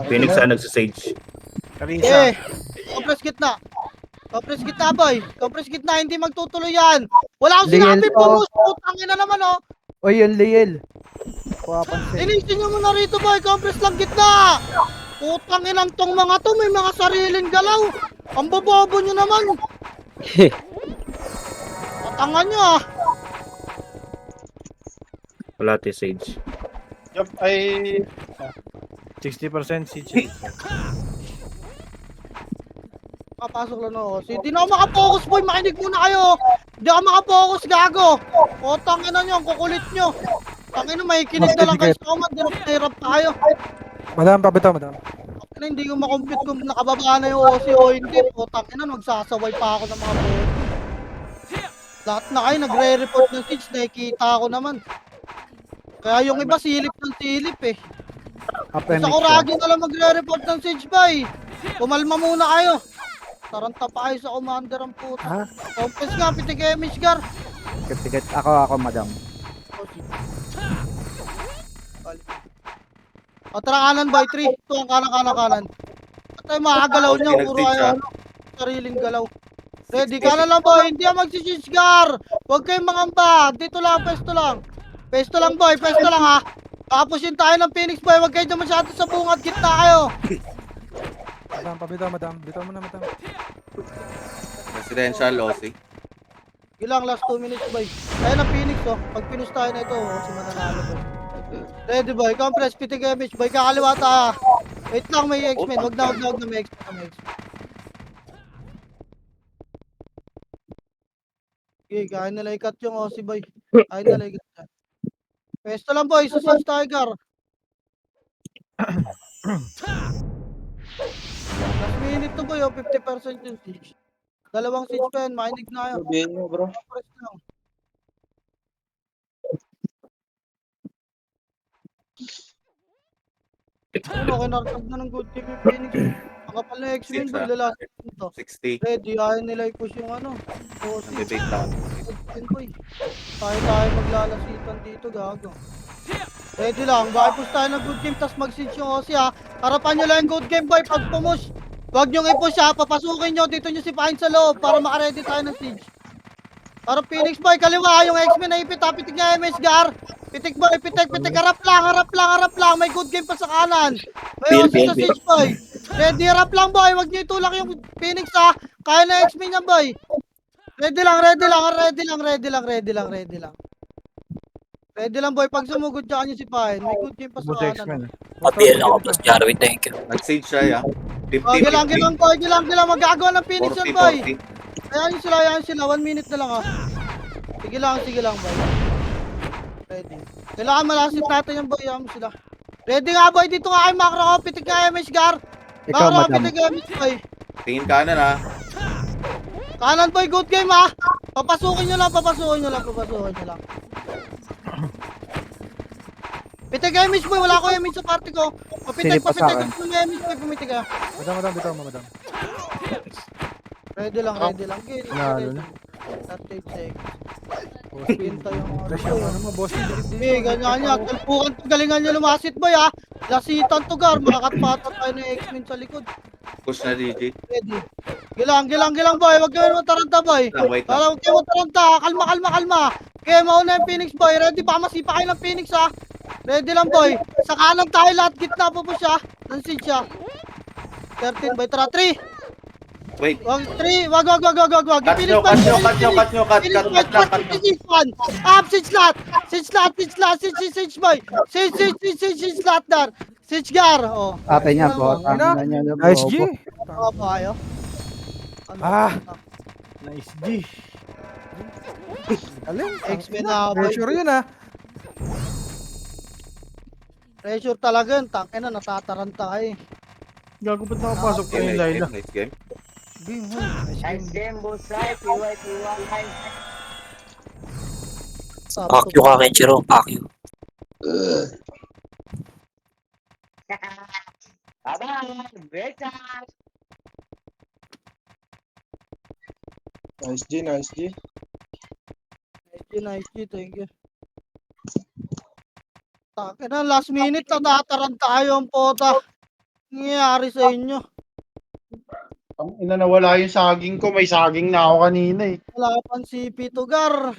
Phoenix sa nagsisage. Compress gitna, boy. Compress gitna, hindi magtutuloy yan. Wala akong Liel sinabi to. po. Putang ina naman, oh. Oy, yun, Liel. Papansin. Inisin nyo muna rito, boy. Compress lang gitna. Putang inang tong mga to. May mga sariling galaw. Ang bobobo nyo naman. Patangan nyo, ah. Wala tayo sage. Yup, ay... 60% si Papasok lang ako. Hindi na ako makapokus, boy. Makinig muna kayo. Hindi ako makapokus, gago. O, tangin na nyo. Ang kukulit nyo. Tangin na, may kinig na lang kayo sa command. Hirap tayo. Madam, pabitaw, madam. Tangin na, hindi ko makompute kung nakababa na yung OC o hindi. O, tangin na, magsasaway pa ako ng mga bobo. Lahat na kayo, nagre-report ng siege. Nakikita ako naman. Kaya yung iba, silip ng silip eh. Sa Kuragi na lang magre-report ng siege, boy. Kumalma muna kayo. Taranta pa kayo sa commander ang puta. Compress nga, pitik image gar. Tiket. Ako, madam. O tara kanan by 3. Ito ang kanan. At tayo makagalaw nyo. Puro ayaw. Sariling galaw. Ready ka na lang boy. Hindi ang magsisige gar. Huwag kayong mangamba. Dito lang, pesto lang. Pesto lang boy, pesto lang ha. Tapusin tayo ng Phoenix boy. Huwag kayo dyan masyado sa bungat. Gitna kayo. Madam, pabitaw, madam. Bitaw mo na, madam. Residential OC. Ilang last 2 minutes boy. Ayun ang Phoenix oh. Pag pinus tayo na ito, si mananalo boy. Ready boy, compress, pitik image boy. Kakaliwa ta. Wait lang, may X-Men. Wag na may X-Men. Okay, kaya nila ikat yung OC boy. Kaya nila ikat yan. Pesto lang boy, sa South Tiger. Last minute to boy, 50% yung siege. Dalawang siege pa yan, mainig na yun. Sabihin mo, bro. Press lang. Ano, kinartag na ng good team yung Phoenix. Nakapal na X-Men boy, lalasin to. 60. Ready, ayaw nila i-push yung ano. O, Nag-take down. boy. Tayo maglalasitan dito, gago. Ready lang, baka-push tayo ng good game, tas mag-siege yung OC ha. Harapan nyo lang yung good game boy, pag pumush. Huwag nyo i-push ha, papasukin nyo, dito nyo si Pine sa loob para makaready tayo ng siege. Para Phoenix boy, kaliwa, yung X-Men na ipit ha, pitik niya MS Gar. Pitik boy, pitik, harap lang, may good game pa sa kanan. May OC sa siege boy. Ready, harap lang boy, huwag nyo itulak yung Phoenix ha. Kaya na X-Men yan boy. Ready lang. Ready lang boy, pag sumugod dyan nyo si Pine, may good game pa sa Buti kanan. X-Men. Papiel ako plus Jarwin, thank you. Nag-siege siya, ya. 50, Oh, gilang boy, gilang, magagawa ng Phoenix yan 40, boy. 40. Ayan sila, 1 minute na lang ha. Sige lang boy. Ready. Kailangan malasit natin yung boy, sila. Ready nga boy, dito nga kay Macro ko, pitik nga MS Gar. Ikaw, Macro, madam. pitik MS boy. Tingin kanan ha. Kanan boy, good game ha. Papasukin nyo lang. Pitik MS boy, wala ko MS sa party ko. Sige pa sa akin. MS boy, pumitik ka. Madam, bitaw mo, madam. Ready lang. Lalo na. 38 seconds. Pinta yung mga Pressure mo naman, boss. Sige, ganyan. Talpukan to, galingan nyo lumasit boy ha. Lasitan to Gar, makakatpata tayo ng X-Men sa likod. Push na DJ. Ready. Gilang boy, wag kayo mataranta boy. Wait lang. Huwag kayo mataranta, kalma. Kaya mauna yung Phoenix boy, ready pa masipa kayo ng Phoenix ha. Ready lang boy. Sa kanan tayo lahat, gitna po siya. Nansin siya. 13 boy, tara 3. Wait. Wag 3, wag. Cut nyo. Up, siege boy. Siege slot dar. Siege Gar. Oh. Ate niya po. Ano? Nice Nice G. Tama ba kayo? Ah. Nice G. Galing. X-Men na boy. Pressure yun ah. Pressure talaga yun. Tangin na, natataranta kayo. Gago ba't nakapasok pa yung Nice Laila? game, nice game. Game, hoy. Nice game. Akyo ka, Kenchiro. Akyo. Nice G, nice G. Nice G, thank you. Tangin na, last minute natataranta kayo ang pota. Nangyayari sa inyo. Ang ina nawala yung saging ko. May saging na ako kanina eh. Wala pang CP to Gar.